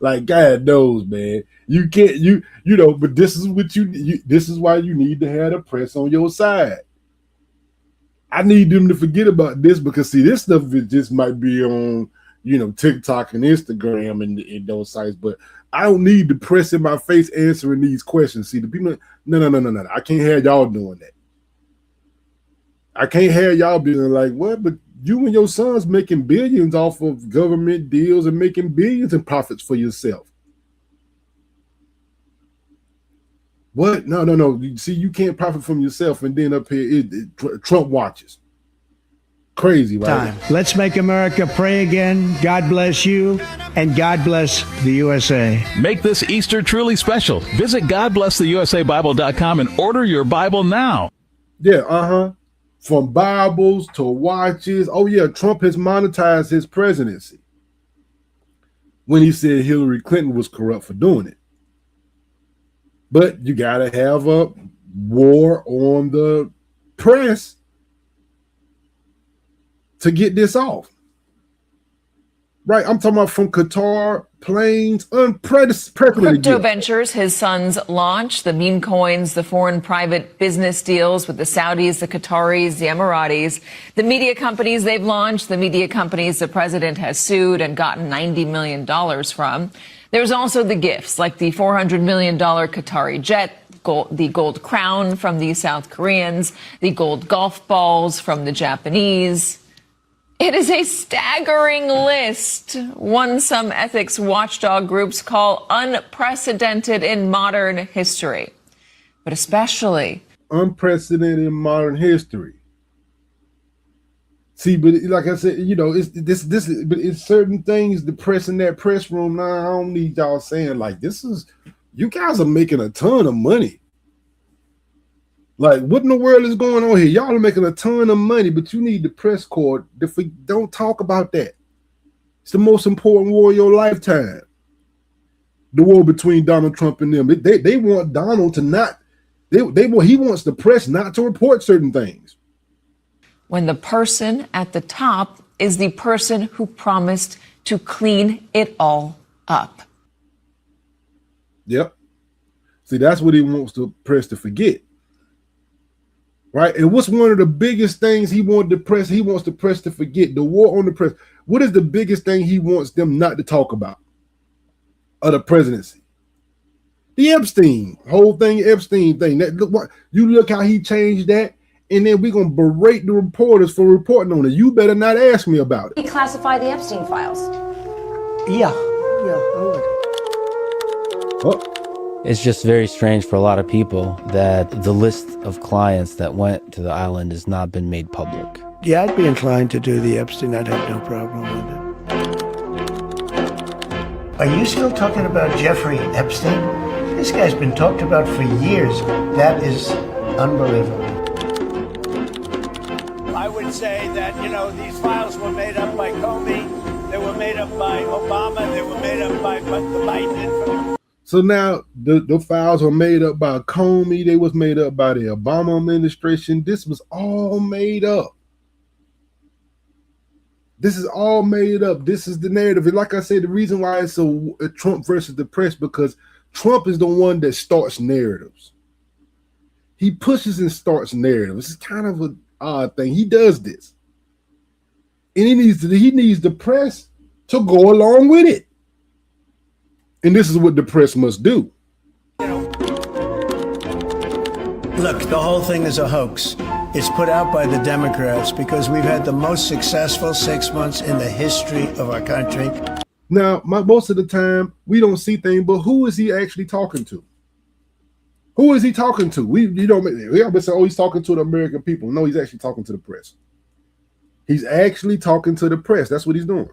Like God knows, man. You can't, you know, but this is what you this is why you need to have the press on your side. I need them to forget about this because see, this stuff it just might be on, you know, TikTok and Instagram and those sites, but I don't need the press in my face answering these questions. See, the people, no. I can't have y'all doing that. I can't have y'all being like, what? But you and your sons making billions off of government deals and making billions in profits for yourself. What? No. You see, you can't profit from yourself and then up here, Trump watches. Crazy, right? Time. Let's make America pray again. God bless you, and God bless the USA. Make this Easter truly special. Visit GodBlessTheUSABible.com and order your Bible now. Yeah, From Bibles to watches. Oh, yeah, Trump has monetized his presidency when he said Hillary Clinton was corrupt for doing it. But you got to have a war on the press to get this off. Right, I'm talking about from Qatar, planes, unprecedented. Crypto ventures, his sons launch, the meme coins, the foreign private business deals with the Saudis, the Qataris, the Emiratis, the media companies they've launched, the media companies the president has sued and gotten $90 million from. There's also the gifts, like the $400 million Qatari jet, the gold crown from the South Koreans, the gold golf balls from the Japanese. It is a staggering list, one some ethics watchdog groups call unprecedented in modern history, but especially unprecedented in modern history. See, but like I said, you know, it's but it's certain things, the press in that press room now, I don't need y'all saying like, you guys are making a ton of money. Like, what in the world is going on here? Y'all are making a ton of money, but you need the press corps. Don't talk about that. It's the most important war of your lifetime. The war between Donald Trump and them. They want Donald to not, he wants the press not to report certain things. when the person at the top is the person who promised to clean it all up. Yep. See, that's what he wants the press to forget. Right? And what's one of the biggest things he wants the press to forget? The war on the press. What is the biggest thing he wants them not to talk about of the presidency? The Epstein, whole thing, Epstein thing. You look how he changed that, and then we're going to berate the reporters for reporting on it. You better not ask me about it. Declassify the Epstein files. Yeah. It's just very strange for a lot of people that the list of clients that went to the island has not been made public. Yeah, I'd be inclined to do the Epstein. I'd have no problem with it. Are you still talking about Jeffrey Epstein? This guy's been talked about for years. That is unbelievable. I would say that, these files were made up by Comey, they were made up by Obama, they were made up by the Biden infamy. So now the files were made up by Comey, they was made up by the Obama administration. This was all made up. This is all made up. This is the narrative. And like I said, the reason why it's a Trump versus the press, because Trump is the one that starts narratives. He pushes and starts narratives. It's kind of an odd thing. He does this. And he needs the press to go along with it. And this is what the press must do. Look, the whole thing is a hoax. It's put out by the Democrats because we've had the most successful 6 months in the history of our country. Now, most of the time, we don't see things, but who is he actually talking to? Who is he talking to? We say, oh, he's talking to the American people. No, he's actually talking to the press. He's actually talking to the press. That's what he's doing.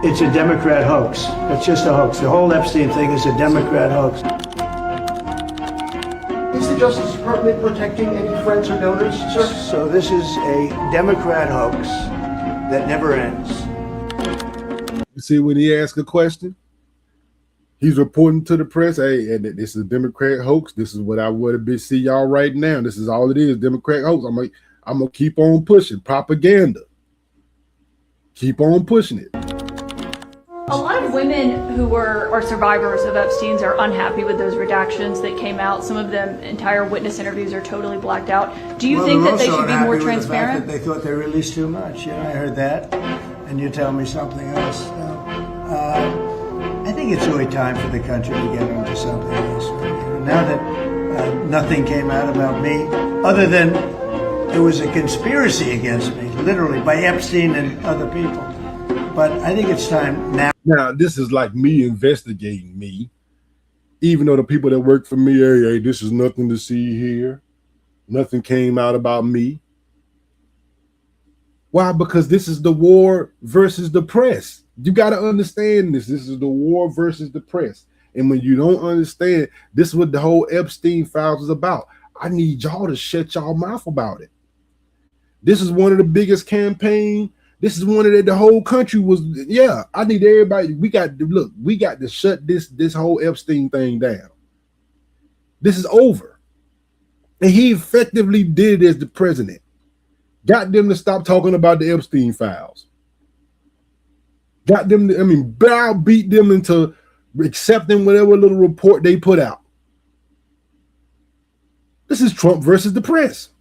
It's a Democrat hoax. It's just a hoax. The whole Epstein thing is a Democrat hoax. Is the Justice Department protecting any friends or donors, sir? So this is a Democrat hoax that never ends. You see, when he asks a question, he's reporting to the press, hey, and this is a Democrat hoax. This is what I would be see y'all right now. This is all it is, Democrat hoax. I'm gonna keep on pushing propaganda. Keep on pushing it. A lot of women who are survivors of Epstein's are unhappy with those redactions that came out. Some of them, entire witness interviews are totally blacked out. Do you think that they should be more transparent? They thought they released too much. I heard that, and you tell me something else. I think it's really time for the country to get onto something else. Now that nothing came out about me, other than it was a conspiracy against me, literally, by Epstein and other people. But I think it's time now. Now, this is like me investigating me. Even though the people that work for me, hey, this is nothing to see here. Nothing came out about me. Why? Because this is the war versus the press. You got to understand this. This is the war versus the press. And when you don't understand, this is what the whole Epstein files is about. I need y'all to shut y'all mouth about it. This is one of the biggest campaigns. This is one of the whole country was, yeah, I need everybody. We got to shut this whole Epstein thing down. This is over. And he effectively did it as the president. Got them to stop talking about the Epstein files. Got them to, browbeat them into accepting whatever little report they put out. This is Trump versus the press.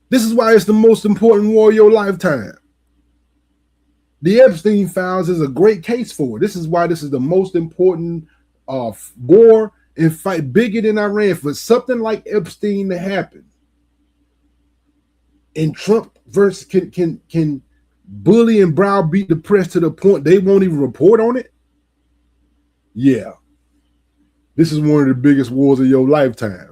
This is why it's the most important war of your lifetime. The Epstein files is a great case for it. This is why this is the most important war and fight, bigger than Iran, for something like Epstein to happen. And Trump versus can bully and browbeat the press to the point they won't even report on it. Yeah. This is one of the biggest wars of your lifetime.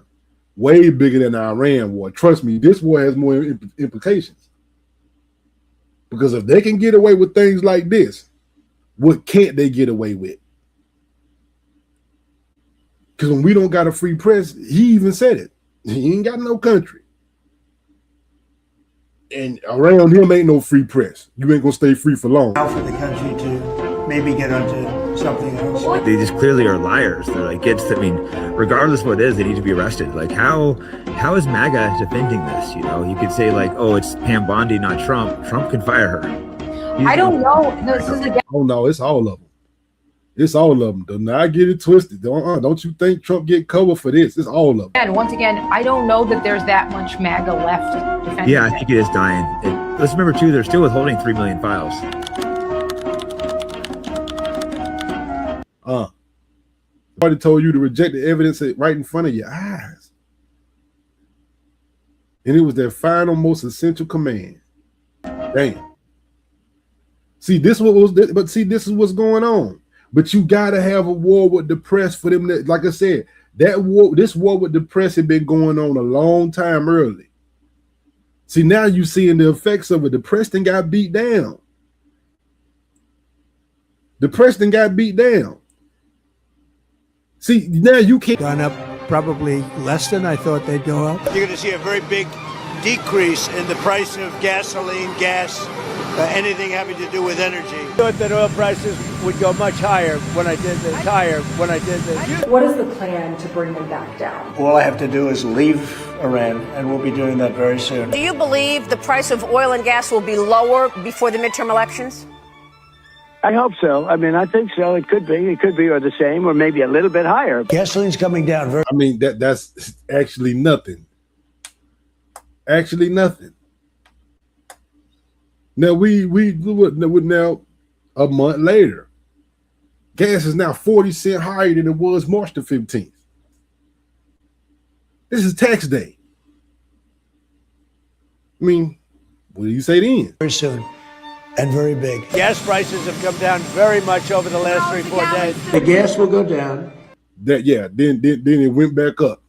Way bigger than the Iran war. Trust me, this war has more implications. Because if they can get away with things like this, what can't they get away with? Because when we don't got a free press, he even said it. He ain't got no country. And around him ain't no free press. You ain't gonna stay free for long. Now for the country to maybe get onto something else. They just clearly are liars. They're like, regardless of what it is, they need to be arrested. Like, how is MAGA defending this? You could say like, oh, it's Pam Bondi, not Trump. Trump can fire her. I don't know. This is again. Oh no, it's all of them. It's all of them. Do not get it twisted. Don't you think Trump get cover for this? It's all of them. And once again, I don't know that there's that much MAGA left defending. Yeah, I think it is dying. Let's remember too, they're still withholding 3 million files. Somebody told you to reject the evidence right in front of your eyes. And it was their final, most essential command. Damn. See, this is what's going on. But you gotta have a war with the press for them. Like I said, this war with the press had been going on a long time early. See, now you seeing the effects of it. The press then got beat down. The press then got beat down. See, now you can't. Gone up probably less than I thought they'd go up. You're going to see a very big decrease in the price of gasoline, gas, anything having to do with energy. I thought that oil prices would go much higher when I did this. What is the plan to bring them back down? All I have to do is leave Iran, and we'll be doing that very soon. Do you believe the price of oil and gas will be lower before the midterm elections? I hope so. I mean, I think so. It could be, or the same, or maybe a little bit higher. Gasoline's coming down very. I mean, that's actually nothing. Actually nothing. Now we now a month later, gas is now 40 cents higher than it was March the 15th. This is tax day. I mean, what do you say then? Very soon. And very big. Gas prices have come down very much over the last 3-4 days. The gas will go down. Then it went back up.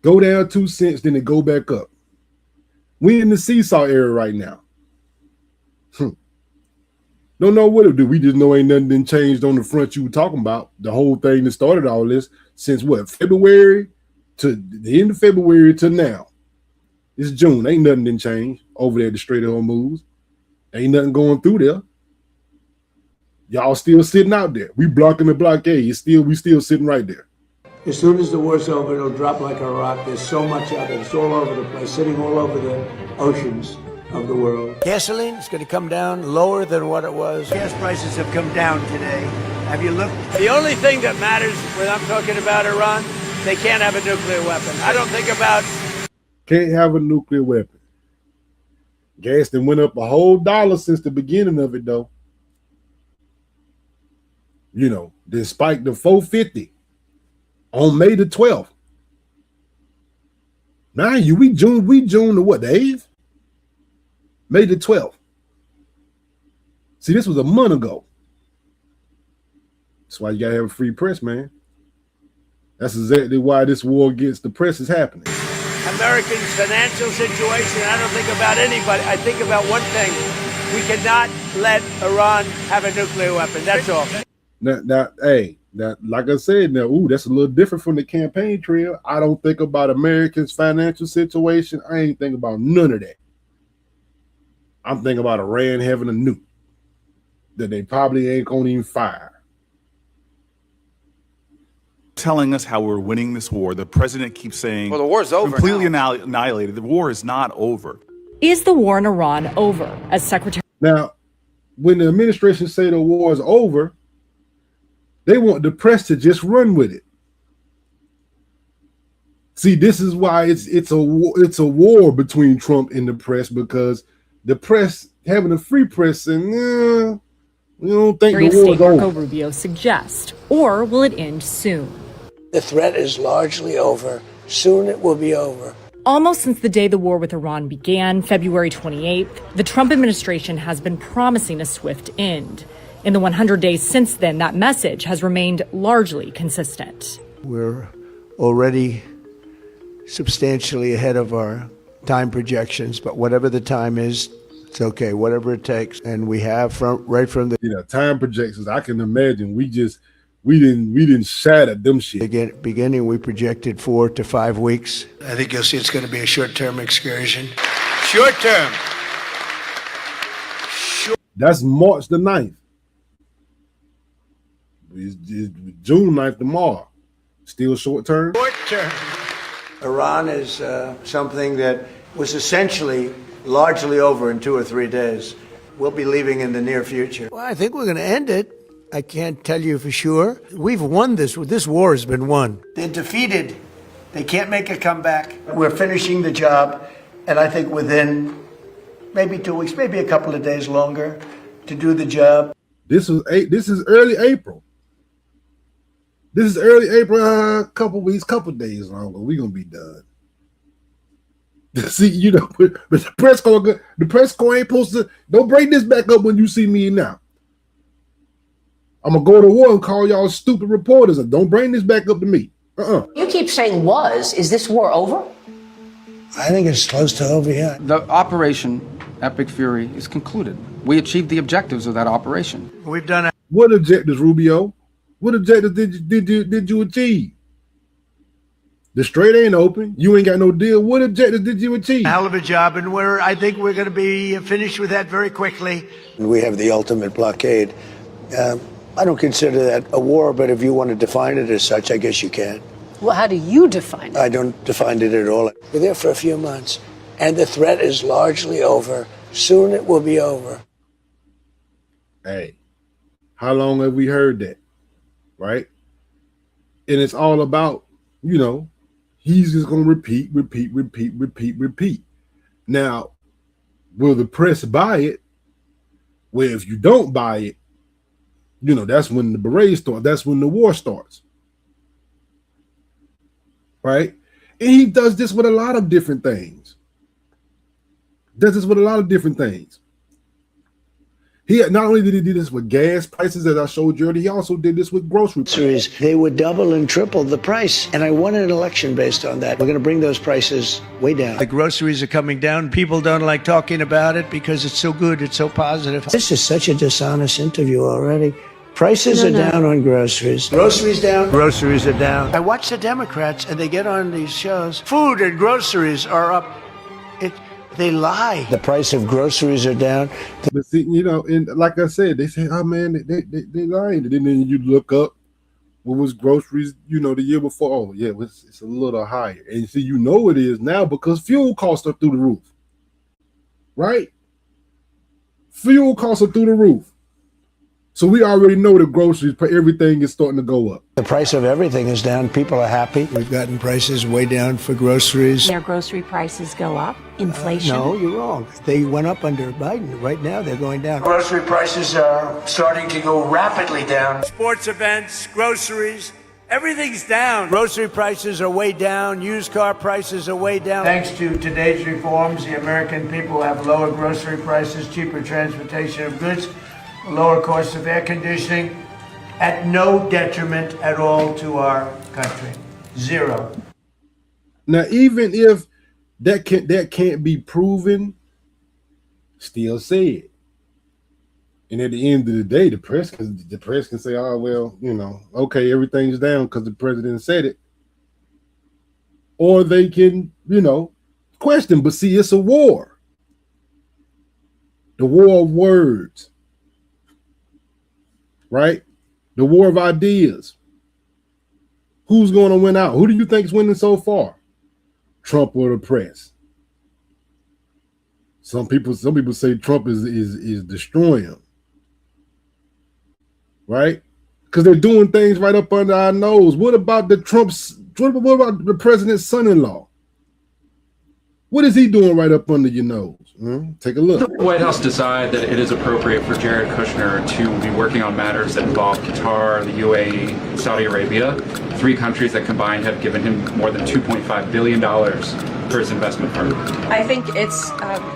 Go down 2 cents, then it go back up. We in the seesaw era right now. Don't know what to do. We just know ain't nothing been changed on the front you were talking about. The whole thing that started all this since what, February to the end of February to now. It's June. Ain't nothing been changed over there at the Strait of Hormuz. Ain't nothing going through there. Y'all still sitting out there. We blocking the blockade. We still sitting right there. As soon as the war's over, it'll drop like a rock. There's so much of it. It's all over the place, sitting all over the oceans of the world. Gasoline is going to come down lower than what it was. Gas prices have come down today. Have you looked? The only thing that matters when I'm talking about Iran, they can't have a nuclear weapon. I don't think about... Can't have a nuclear weapon. Gas then went up a whole $1 since the beginning of it, though. You know, then spiked to $4.50 on May the 12th. Now we June the what, the 8th? May the 12th. See, this was a month ago. That's why you gotta have a free press, man. That's exactly why this war against the press is happening. Americans' financial situation, I don't think about anybody. I think about one thing. We cannot let Iran have a nuclear weapon. That's all. Now, like I said, that's a little different from the campaign trail. I don't think about Americans' financial situation. I ain't think about none of that. I'm thinking about Iran having a nuke that they probably ain't gonna even fire. Telling us how we're winning this war. The president keeps saying, well, the war's over. Completely annihilated. The war is not over. Is the war in Iran over? As Secretary. Now, when the administration say the war is over, they want the press to just run with it. See, this is why it's a war between Trump and the press, because the press having a free press and we don't think the war is over. Marco Rubio suggests, or will it end soon? The threat is largely over. Soon it will be over. Almost since the day the war with Iran began, February 28th, the Trump administration has been promising a swift end. In the 100 days since then, that message has remained largely consistent. We're already substantially ahead of our time projections, but whatever the time is, it's okay, whatever it takes. And we have right from the time projections, I can imagine we didn't shatter them shit. Beginning, we projected 4 to 5 weeks. I think you'll see it's going to be a short-term excursion. Short-term. That's March the 9th. It's June 9th tomorrow. Still short-term? Short-term. Iran is something that was essentially largely over in 2 or 3 days. We'll be leaving in the near future. Well, I think we're going to end it. I can't tell you for sure. We've won this. This war has been won. They're defeated. They can't make a comeback. We're finishing the job, and I think within maybe 2 weeks, maybe a couple of days longer to do the job. This is early April. This is early April, a couple weeks, couple days longer. We're going to be done. See, but the press corps ain't supposed to, don't bring this back up when you see me now. I'm going to go to war and call y'all stupid reporters. And don't bring this back up to me. You keep saying is this war over? I think it's close to over, yeah. The operation Epic Fury is concluded. We achieved the objectives of that operation. We've done it. What objectives, Rubio? What objectives did you achieve? The Strait ain't open. You ain't got no deal. What objectives did you achieve? Hell of a job, and I think we're going to be finished with that very quickly. We have the ultimate blockade. I don't consider that a war, but if you want to define it as such, I guess you can. Well, how do you define it? I don't define it at all. We're there for a few months, and the threat is largely over. Soon it will be over. Hey, how long have we heard that? Right? And it's all about, he's just going to repeat. Now, will the press buy it? Well, if you don't buy it, that's when the berets start. That's when the war starts. Right? And he does this with a lot of different things. He not only did he do this with gas prices, as I showed you earlier, he also did this with groceries. They would double and triple the price, and I won an election based on that. We're going to bring those prices way down. The groceries are coming down. People don't like talking about it because it's so good, it's so positive. This is such a dishonest interview already. Prices are down on groceries. Groceries down. Groceries are down. I watch the Democrats, and they get on these shows. Food and groceries are up. They lie. The price of groceries are down. But see, and like I said, they say, oh man, they lying. And then you look up what was groceries, the year before. Oh yeah, it's a little higher. And see, it is now because fuel costs are through the roof. Right? Fuel costs are through the roof. So we already know the groceries, everything is starting to go up. The price of everything is down. People are happy. We've gotten prices way down for groceries. Their grocery prices go up. Inflation. No, you're wrong. They went up under Biden. Right now, they're going down. Grocery prices are starting to go rapidly down. Sports events, groceries, everything's down. Grocery prices are way down. Used car prices are way down. Thanks to today's reforms, the American people have lower grocery prices, cheaper transportation of goods, lower cost of air conditioning, at no detriment at all to our country. Zero. Now, even if that can't be proven, still say it. And at the end of the day, the press can say, oh well, okay, everything's down because the president said it. Or they can, question. But see, it's a war. The war of words. Right? The war of ideas. Who's going to win out? Who do you think is winning so far? Trump or the press? Some people say Trump is destroying him. Right? Because they're doing things right up under our nose. What about the president's son-in-law? What is he doing right up under your nose? Take a look. The White House decided that it is appropriate for Jared Kushner to be working on matters that involve Qatar, the UAE, Saudi Arabia, 3 countries that combined have given him more than $2.5 billion for his investment firm. I think it's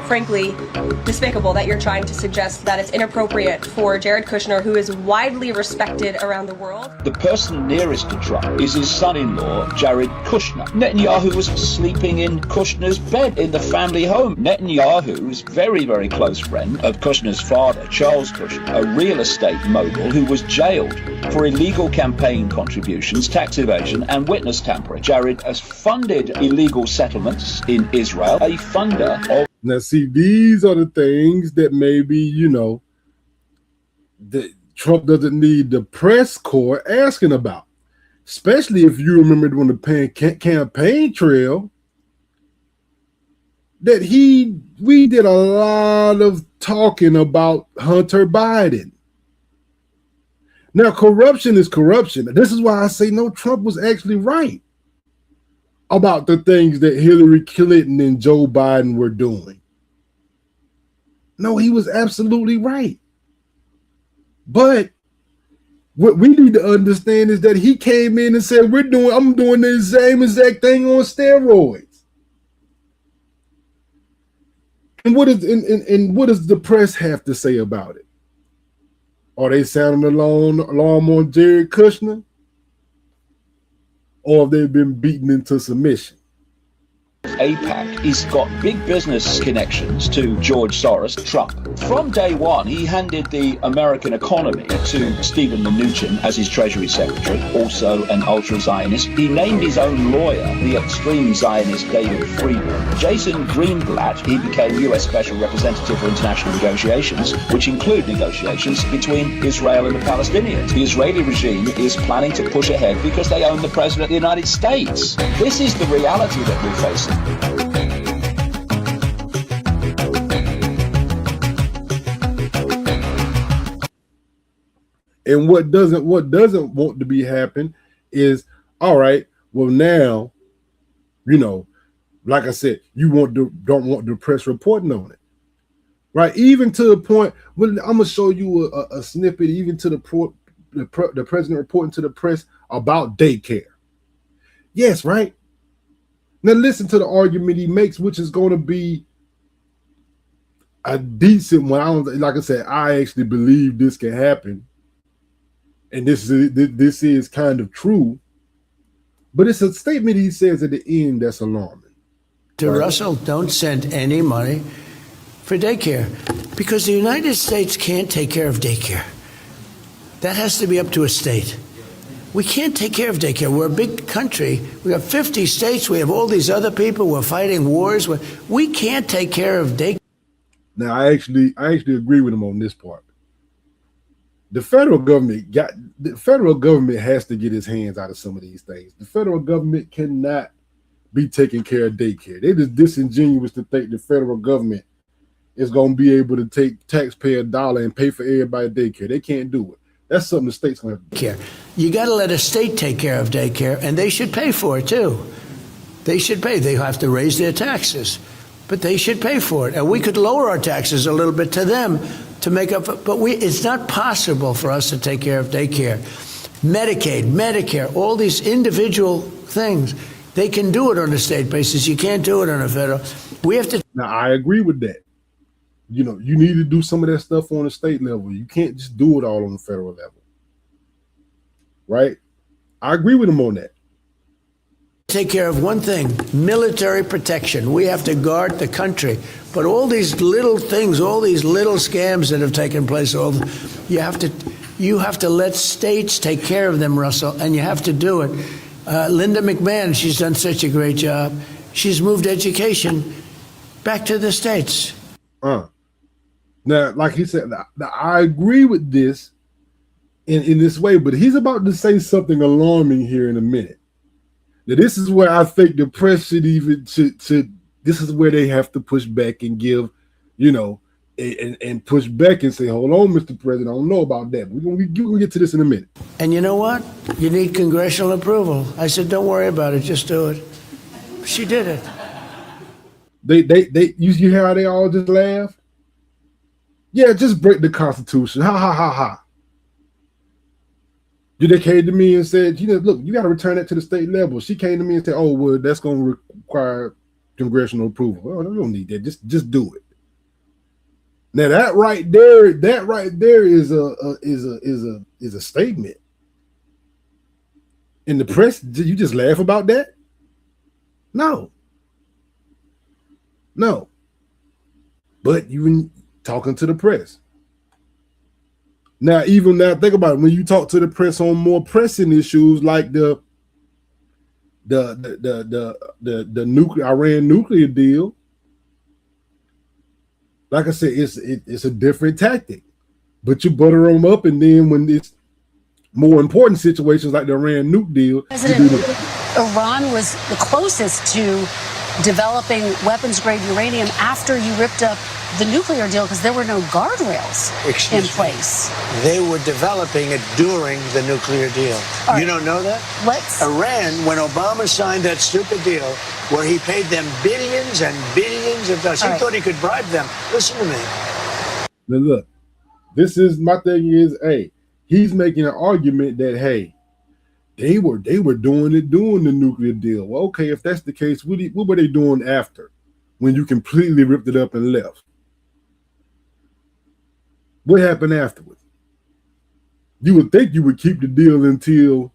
frankly despicable that you're trying to suggest that it's inappropriate for Jared Kushner, who is widely respected around the world. The person nearest to Trump is his son-in-law, Jared Kushner. Netanyahu was sleeping in Kushner's bed in the family home. Netanyahu is very, very close friend of Kushner's father, Charles Kushner, a real estate mogul who was jailed for illegal campaign contributions, tax evasion, and witness tampering. Jared has funded illegal settlements in Israel, a funder of... Now, see, these are the things that maybe, that Trump doesn't need the press corps asking about. Especially if you remember on the campaign trail that we did a lot of talking about Hunter Biden. Now, corruption is corruption. This is why I say no, Trump was actually right about the things that Hillary Clinton and Joe Biden were doing. No, he was absolutely right. But what we need to understand is that he came in and said, I'm doing the same exact thing on steroids. And what does the press have to say about it? Are they sounding the alarm on Jared Kushner? Or have they been beaten into submission? AIPAC. He's got big business connections to George Soros, Trump. From day one, he handed the American economy to Stephen Mnuchin as his Treasury Secretary, also an ultra-Zionist. He named his own lawyer, the extreme Zionist David Friedman. Jason Greenblatt, he became U.S. Special Representative for International Negotiations, which include negotiations between Israel and the Palestinians. The Israeli regime is planning to push ahead because they own the President of the United States. This is the reality that we're facing. And what doesn't want to be happen is, all right, well now, you know, like I said, don't want the press reporting on it, right? Even to the point, well, I'm gonna show you a snippet, even to the president reporting to the press about daycare. Yes, right. Now listen to the argument he makes, which is going to be a decent one. Like I said, I actually believe this can happen. And this is kind of true, but it's a statement he says at the end that's alarming. To Russell, don't send any money for daycare because the United States can't take care of daycare. That has to be up to a state. We can't take care of daycare. We're a big country. We have 50 states. We have all these other people. We're fighting wars. We can't take care of daycare. Now, I actually agree with him on this part. The federal government has to get its hands out of some of these things. The federal government cannot be taking care of daycare. They're just disingenuous to think the federal government is going to be able to take taxpayer dollar and pay for everybody's daycare. They can't do it. That's something the state's going to have to do. You got to let a state take care of daycare, and they should pay for it too. They should pay. They have to raise their taxes, but they should pay for it. And we could lower our taxes a little bit to them to make up, but it's not possible for us to take care of daycare. Medicaid, Medicare, all these individual things, they can do it on a state basis. You can't do it on a federal. We have to. Now, I agree with that. You know, you need to do some of that stuff on the state level. You can't just do it all on the federal level. Right? I agree with him on that. Take care of one thing, military protection. We have to guard the country. But all these little things, all these little scams that have taken place, you have to let states take care of them, Russell, and you have to do it. Linda McMahon, she's done such a great job. She's moved education back to the states. Now, like he said, I agree with this in this way, but he's about to say something alarming here in a minute. Now, this is where I think the press should this is where they have to push back and give, you know, and push back and say, hold on, Mr. President, I don't know about that. We're gonna get to this in a minute. And you know what? You need congressional approval. I said, don't worry about it, just do it. She did it. You hear how they all just laugh? Yeah, just break the Constitution. Ha ha ha ha. They came to me and said, you know, look, you got to return that to the state level. She came to me and said, oh, well, that's going to require congressional approval. Well, we don't need that. Just do it. Now that right there is a statement. In the press, did you just laugh about that? No. But you talking to the press. Now, even now, think about it. When you talk to the press on more pressing issues like the Iran nuclear deal, like I said, it's a different tactic. But you butter them up, and then when it's more important situations like the Iran nuke deal, Iran was the closest to developing weapons-grade uranium after you ripped up the nuclear deal because there were no guardrails in place. They were developing it during the nuclear deal. You don't know that? Iran, when Obama signed that stupid deal where he paid them billions and billions of dollars, he thought he could bribe them. Listen to me. Now look, this is my thing is, hey, he's making an argument that, hey, they were doing it during the nuclear deal. Well, okay, if that's the case, what were they doing after when you completely ripped it up and left? What happened afterwards? You would think you would keep the deal until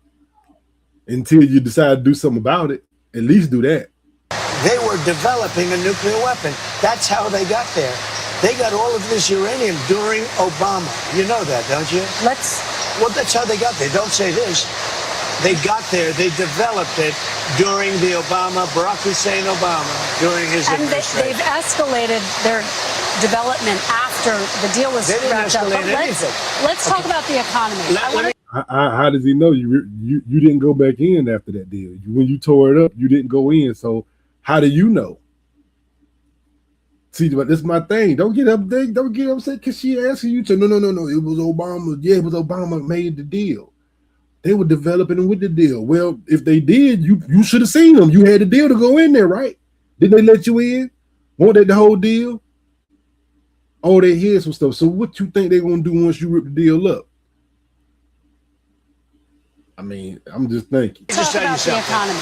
you decide to do something about it. At least do that. They were developing a nuclear weapon. That's how they got there. They got all of this uranium during Obama. You know that, don't you? Well, that's how they got there. Don't say this. They got there. They developed it during the Barack Hussein Obama, during his administration. And they've escalated their development after the deal was wrapped up. But let's talk about the economy. How does he know you didn't go back in after that deal? When you tore it up, you didn't go in. So how do you know? See, but this is my thing. Don't get upset because she asking you to. No. It was Obama. Yeah, it was Obama made the deal. They were developing with the deal. Well, if they did, you should have seen them. You had the deal to go in there, right? Did they let you in? Weren't they the whole deal? Oh, they hear some stuff. So what you think they're gonna do once you rip the deal up? I mean, I'm just thinking. Talk about the economy.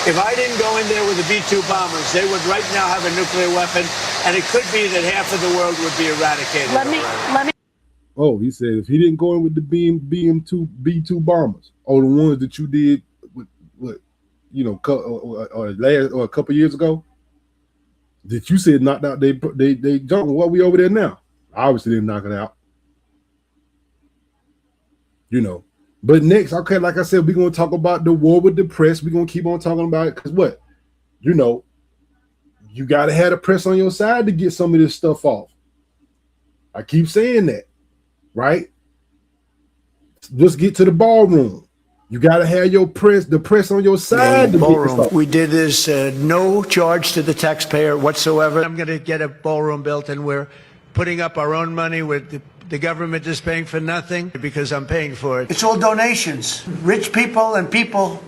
If I didn't go in there with the B-2 bombers, they would right now have a nuclear weapon, and it could be that half of the world would be eradicated. Let me. Oh, he said if he didn't go in with the B-2 bombers, or the ones that you did, a couple years ago, that you said knocked out they jumped. What we over there now? Obviously didn't knock it out. But next, okay, like I said, we're gonna talk about the war with the press. We're gonna keep on talking about it because what? You gotta have the press on your side to get some of this stuff off. I keep saying that, right? Let's get to the ballroom. You gotta have the press on your side to get this off. We did this, no charge to the taxpayer whatsoever. I'm gonna get a ballroom built, and we're putting up our own money with the government is paying for nothing because I'm paying for it. It's all donations. Rich people and people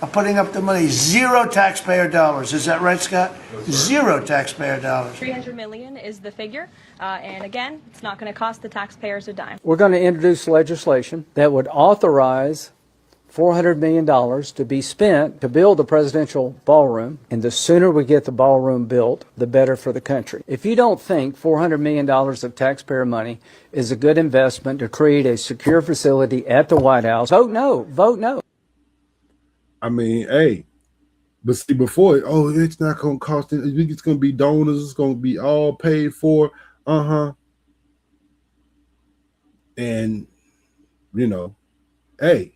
are putting up the money. Zero taxpayer dollars. Is that right, Scott? Zero taxpayer dollars. $300 million is the figure. And again, it's not going to cost the taxpayers a dime. We're going to introduce legislation that would authorize $400 million to be spent to build the presidential ballroom, and the sooner we get the ballroom built, the better for the country. If you don't think $400 million of taxpayer money is a good investment to create a secure facility at the White House, vote no. Vote no. I mean, hey, but see, before, it's not going to cost it. It's going to be donors. It's going to be all paid for. And, hey,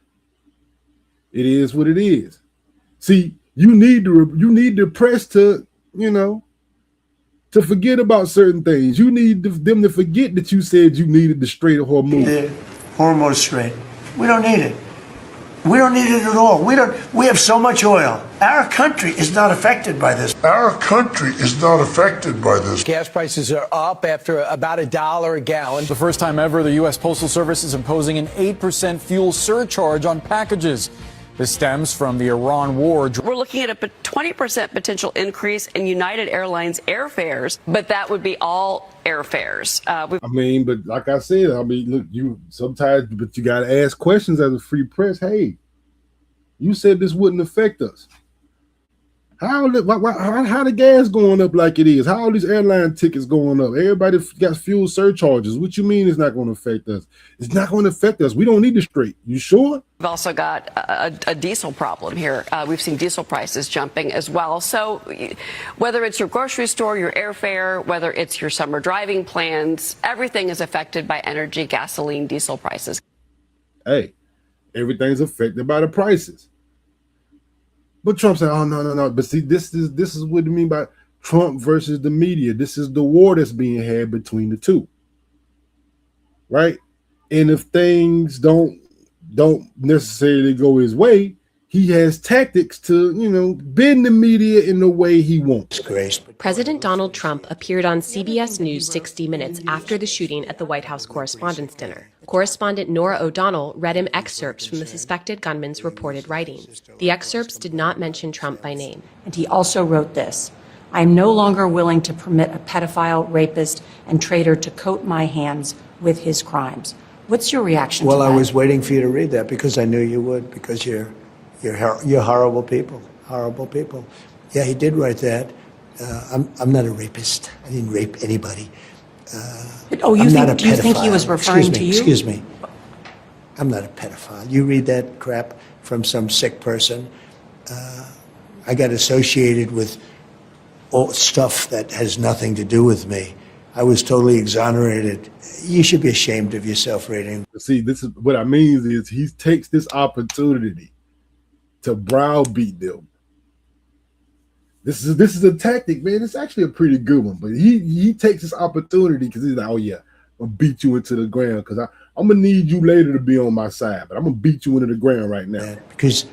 it is what it is. See, you need the press to, to forget about certain things. You need them to forget that you said you needed the Strait of Hormuz. The Hormuz Strait. We don't need it. We don't need it at all. We have so much oil. Our country is not affected by this. Our country is not affected by this. Gas prices are up after about $1 a gallon. The first time ever, the U.S. Postal Service is imposing an 8% fuel surcharge on packages. This stems from the Iran war. We're looking at a 20% potential increase in United Airlines airfares, but that would be all airfares. But like I said, look, you got to ask questions as a free press. Hey, you said this wouldn't affect us. How the gas going up like it is? How all these airline tickets going up? Everybody got fuel surcharges. What you mean it's not going to affect us? It's not going to affect us. We don't need the Strait. You sure? We've also got a diesel problem here. We've seen diesel prices jumping as well. So whether it's your grocery store, your airfare, whether it's your summer driving plans, everything is affected by energy, gasoline, diesel prices. Hey, everything's affected by the prices. But Trump said, "Oh no." But see, this is what I mean by Trump versus the media. This is the war that's being had between the two, right? And if things don't necessarily go his way, he has tactics to bend the media in the way he wants. President Donald Trump appeared on CBS News 60 Minutes after the shooting at the White House Correspondents' Dinner. Correspondent Norah O'Donnell read him excerpts from the suspected gunman's reported writings. The excerpts did not mention Trump by name. And he also wrote this: "I am no longer willing to permit a pedophile, rapist, and traitor to coat my hands with his crimes." What's your reaction to that? Well, I was waiting for you to read that because I knew you would, because you're horrible people. Horrible people. Yeah, he did write that. I'm not a rapist. I didn't rape anybody. Do you think he was referring to you? Excuse me. I'm not a pedophile. You read that crap from some sick person. I got associated with all stuff that has nothing to do with me. I was totally exonerated. You should be ashamed of yourself, Rating. See, this is what I mean is he takes this opportunity to browbeat them. This is a tactic, man. It's actually a pretty good one, but he takes this opportunity because he's like, oh yeah, I'm gonna beat you into the ground because I'm gonna need you later to be on my side, but I'm gonna beat you into the ground right now. Because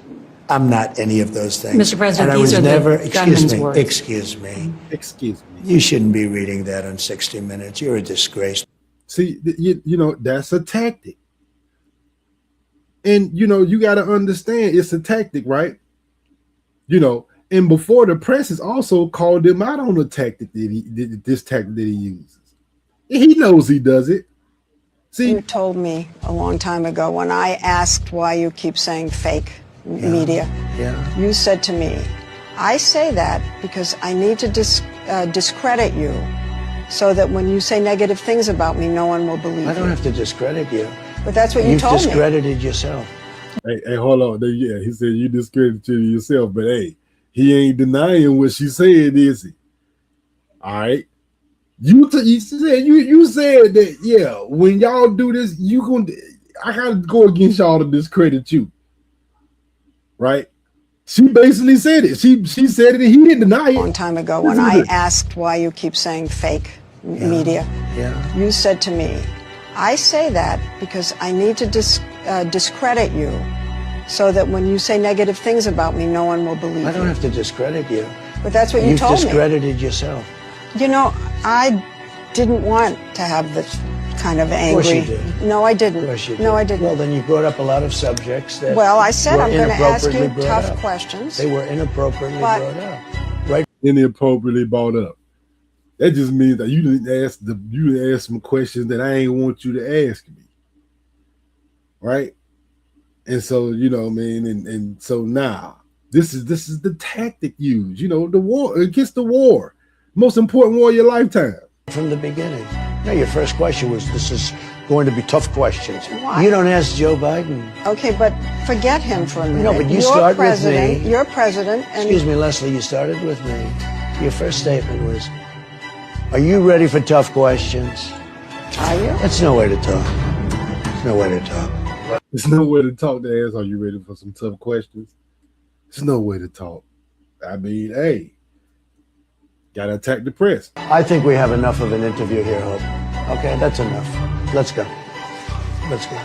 I'm not any of those things. Mr. President, and I these was are never, the gunman's words. Excuse me. You shouldn't be reading that on 60 Minutes. You're a disgrace. See, you know, that's a tactic. And, you know, you got to understand it's a tactic, right? You know, and before the press has also called him out on the tactic this tactic that he uses. He knows he does it. See, you told me a long time ago when I asked why you keep saying fake media. Yeah. You said to me, I say that because I need to discredit you so that when you say negative things about me, no one will believe you. I don't have to discredit you. But that's what you told me. You've discredited yourself. Hey, hold on. Yeah, he said you discredited yourself, but hey, he ain't denying what she said, is he? All right. You said that, yeah, when y'all do this, I gotta go against y'all to discredit you. Right? She basically said it. She said it and he didn't deny it. A long time ago when I asked why you keep saying fake media. Yeah. You said to me, I say that because I need to discredit you so that when you say negative things about me, no one will believe you. I don't have to discredit you. But that's what you told me. You've discredited yourself. You know, I didn't want to have this kind of angry. Of course you did. No, I didn't. Of course you did. No, I didn't. Well, then you brought up a lot of subjects that Well, I said I'm going to ask you inappropriately brought tough up. questions. They were inappropriately brought up. Right? Inappropriately brought up. That just means that you didn't ask some questions that I ain't want you to ask me. Right? And so, you know, man, and so now this is the tactic used, you know, the war against the war. Most important war of your lifetime. From the beginning. No, your first question was, this is going to be tough questions. Why? You don't ask Joe Biden. Okay, but forget him for a minute. No, but you start with me. You're president. And excuse me, Leslie, you started with me. Your first statement was, are you ready for tough questions? Are you? That's no way to talk. There's no way to talk. There's no way to talk to ask, are you ready for some tough questions? There's no way to talk. I mean, hey, gotta attack the press. I think we have enough of an interview here, Hope. Okay, that's enough. Let's go. Let's go.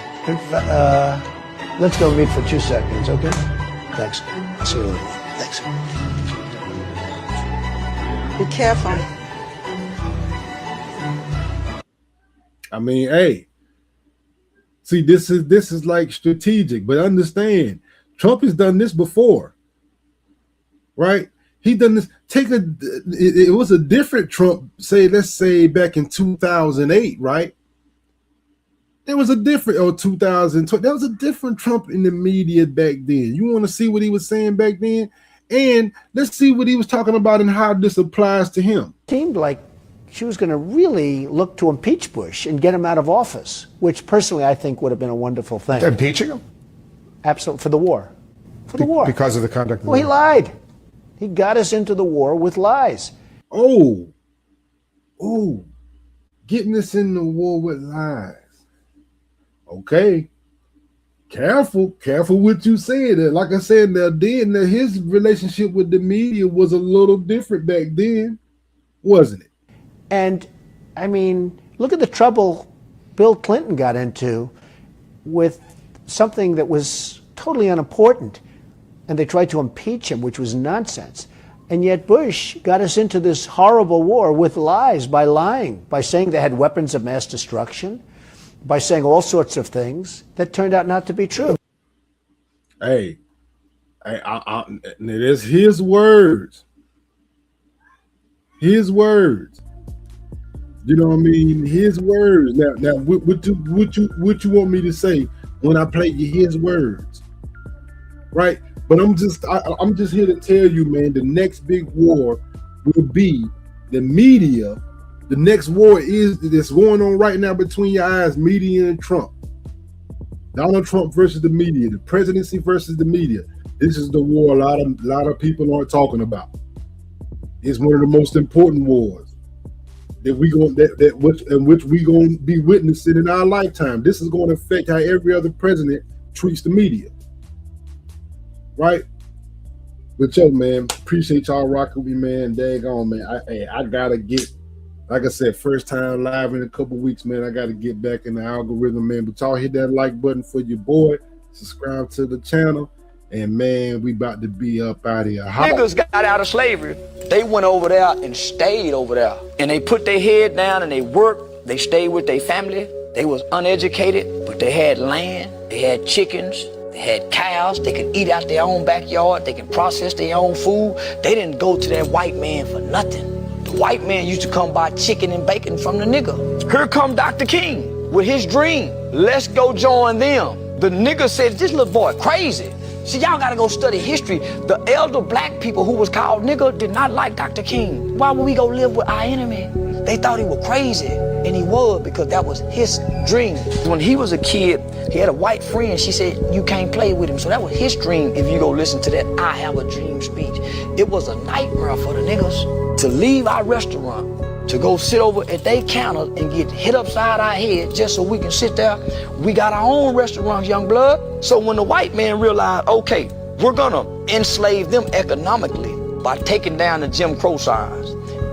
Let's go meet for 2 seconds, okay? Thanks. I'll see you later. Thanks. Be careful. I mean, hey, see, this is like strategic, but understand, Trump has done this before, right? He done this. It was a different Trump. Let's say back in 2008, right? There was a different, or 2020. There was a different Trump in the media back then. You want to see what he was saying back then, and let's see what he was talking about and how this applies to him. Seemed like she was going to really look to impeach Bush and get him out of office, which personally I think would have been a wonderful thing. Impeaching him? Absolutely, for the war. For the war. Because of the conduct of the Well, he war. lied. He got us into the war with lies. Oh, getting us in the war with lies. Okay. Careful what you said. Like I said, his relationship with the media was a little different back then, wasn't it? And, I mean, look at the trouble Bill Clinton got into with something that was totally unimportant. And they tried to impeach him, which was nonsense. And yet Bush got us into this horrible war with lies, by lying, by saying they had weapons of mass destruction, by saying all sorts of things that turned out not to be true. Hey, it is his words. His words. You know what I mean? His words. Now, what you want me to say when I play you his words, right? But I'm just here to tell you, man. The next big war will be the media. The next war is that's going on right now between your eyes, media and Trump. Donald Trump versus the media, the presidency versus the media. This is the war a lot of people aren't talking about. It's one of the most important wars. that which we going to be witnessing in our lifetime. This is going to affect how every other president treats the media, right? But yo, man, appreciate y'all rocking with me, man. Daggone, man. I gotta get, like I said, first time live in a couple weeks, man. I gotta get back in the algorithm, man. But y'all hit that like button for your boy. Subscribe to the channel. And man, we about to be up out of here. Niggas got out of slavery. They went over there and stayed over there. And they put their head down and they worked. They stayed with their family. They was uneducated, but they had land. They had chickens. They had cows. They could eat out their own backyard. They could process their own food. They didn't go to that white man for nothing. The white man used to come buy chicken and bacon from the nigga. Here come Dr. King with his dream. Let's go join them. The nigga said, this little boy crazy. See, y'all gotta go study history. The elder black people who was called nigger did not like Dr. King. Why would we go live with our enemy? They thought he was crazy, and he was, because that was his dream. When he was a kid, he had a white friend. She said, you can't play with him. So that was his dream. If you go listen to that I Have a Dream speech, it was a nightmare for the niggas to leave our restaurant, to go sit over at their counter and get hit upside our head just so we can sit there. We got our own restaurants, young blood. So when the white man realized, okay, we're gonna enslave them economically by taking down the Jim Crow signs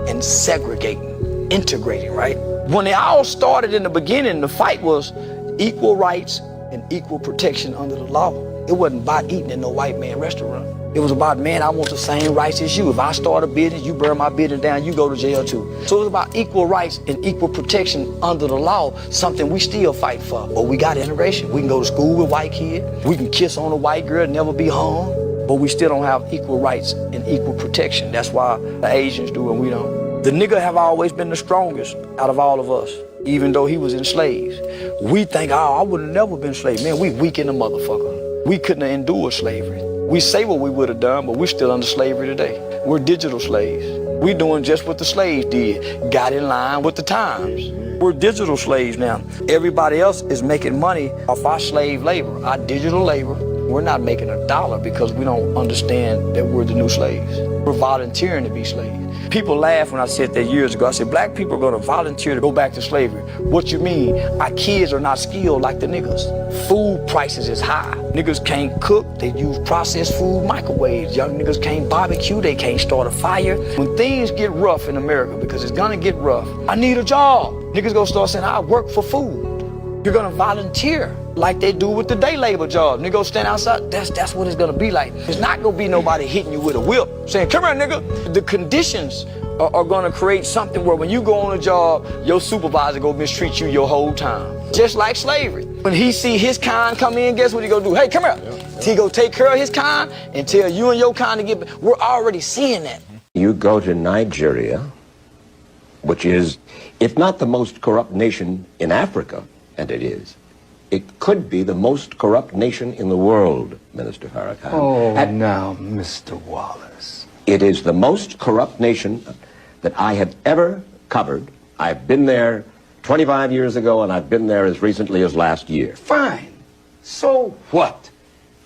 and segregating, integrating, right? When they all started in the beginning, the fight was equal rights and equal protection under the law. It wasn't about eating in no white man restaurant. It was about, man, I want the same rights as you. If I start a business, you burn my business down, you go to jail too. So it was about equal rights and equal protection under the law, something we still fight for. But we got integration. We can go to school with white kids. We can kiss on a white girl, never be harmed. But we still don't have equal rights and equal protection. That's why the Asians do and we don't. The nigga have always been the strongest out of all of us, even though he was enslaved. We think, oh, I would have never been enslaved. Man, we weak in the motherfucker. We couldn't have endured slavery. We say what we would have done, but we're still under slavery today. We're digital slaves. We're doing just what the slaves did, got in line with the times. We're digital slaves now. Everybody else is making money off our slave labor, our digital labor. We're not making a dollar because we don't understand that we're the new slaves. We're volunteering to be slaves. People laugh when I said that years ago. I said, black people are gonna volunteer to go back to slavery. What you mean? Our kids are not skilled like the niggas. Food prices is high. Niggas can't cook, they use processed food, microwaves. Young niggas can't barbecue, they can't start a fire. When things get rough in America, because it's gonna get rough, I need a job. Niggas gonna start saying, I work for food. You're gonna volunteer like they do with the day labor job. Nigga go stand outside, that's what it's gonna be like. It's not gonna be nobody hitting you with a whip, saying, come here, nigga. The conditions are gonna create something where when you go on a job, your supervisor gonna mistreat you your whole time. Just like slavery. When he see his kind come in, guess what he gonna do? Hey, come here. He gonna take care of his kind and tell you and your kind to get, we're already seeing that. You go to Nigeria, which is, if not the most corrupt nation in Africa, and it is, it could be the most corrupt nation in the world, Minister Farrakhan. Oh, now, Mr. Wallace. It is the most corrupt nation that I have ever covered. I've been there 25 years ago, and I've been there as recently as last year. Fine. So what?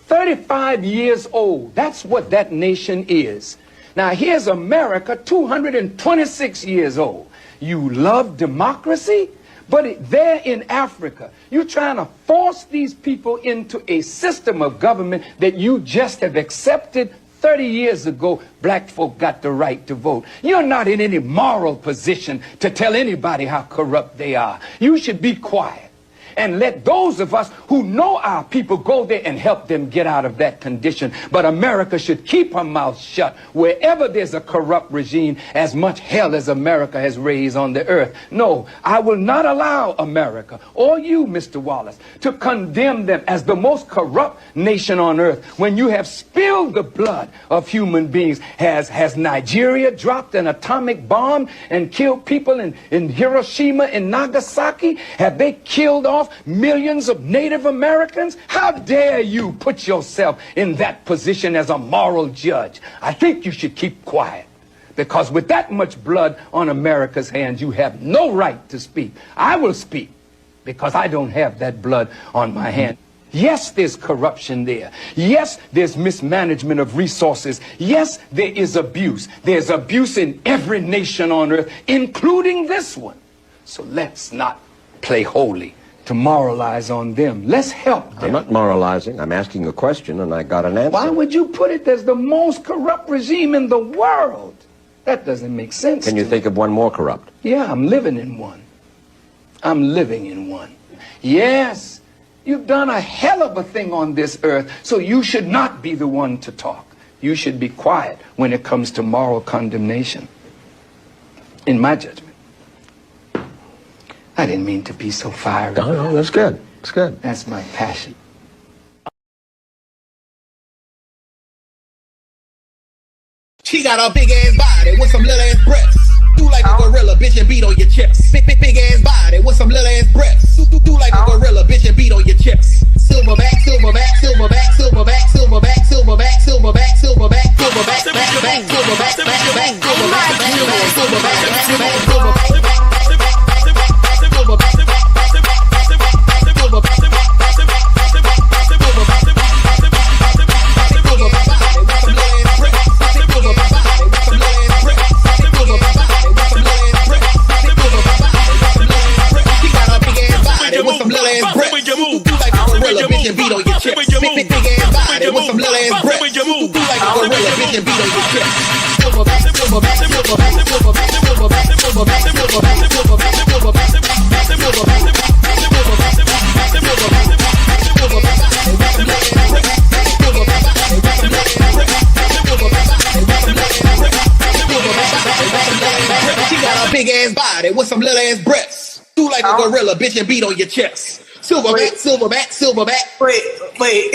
35 years old. That's what that nation is. Now, here's America, 226 years old. You love democracy? But there in Africa, you're trying to force these people into a system of government that you just have accepted. 30 years ago, black folk got the right to vote. You're not in any moral position to tell anybody how corrupt they are. You should be quiet and let those of us who know our people go there and help them get out of that condition. But America should keep her mouth shut wherever there's a corrupt regime, as much hell as America has raised on the earth. No, I will not allow America, or you, Mr. Wallace, to condemn them as the most corrupt nation on earth when you have spilled the blood of human beings. Has Nigeria dropped an atomic bomb and killed people in Hiroshima and Nagasaki? Have they killed off millions of Native Americans? How dare you put yourself in that position as a moral judge? I think you should keep quiet, because with that much blood on America's hands, you have no right to speak. I will speak because I don't have that blood on my hand. Yes, there's corruption there. Yes, there's mismanagement of resources. Yes, there is abuse. There's abuse in every nation on earth, including this one. So let's not play holy to moralize on them. Let's help them. I'm not moralizing. I'm asking a question, and I got an answer. Why would you put it as the most corrupt regime in the world? That doesn't make sense. Can you think of one more corrupt? Yeah, I'm living in one. I'm living in one. Yes, you've done a hell of a thing on this earth, so you should not be the one to talk. You should be quiet when it comes to moral condemnation, in my judgment. I didn't mean to be so fiery. No, that's good. That's good. That's my passion. She got a big ass body with some little ass breasts. Do like a gorilla, bitch, and beat on your chest. Big ass body with some little ass breasts. Do like a gorilla, bitch, and beat on your chest. Silverback, silverback, silverback, silverback, silverback, silverback, silverback, silverback, silverback, back, silverback, back, with some little ass breasts. Do like a gorilla, bitch, and beat on your chest. Big ass body with some little ass breasts. Do like a gorilla, bitch, and beat on your chest. Silverback, silverback, silverback, silverback, silverback, silverback, silverback, silverback, silverback, she got a big ass body with some little ass breasts. Do like a gorilla, bitch, and beat on your chest. Silverback, silverback, silverback. Wait.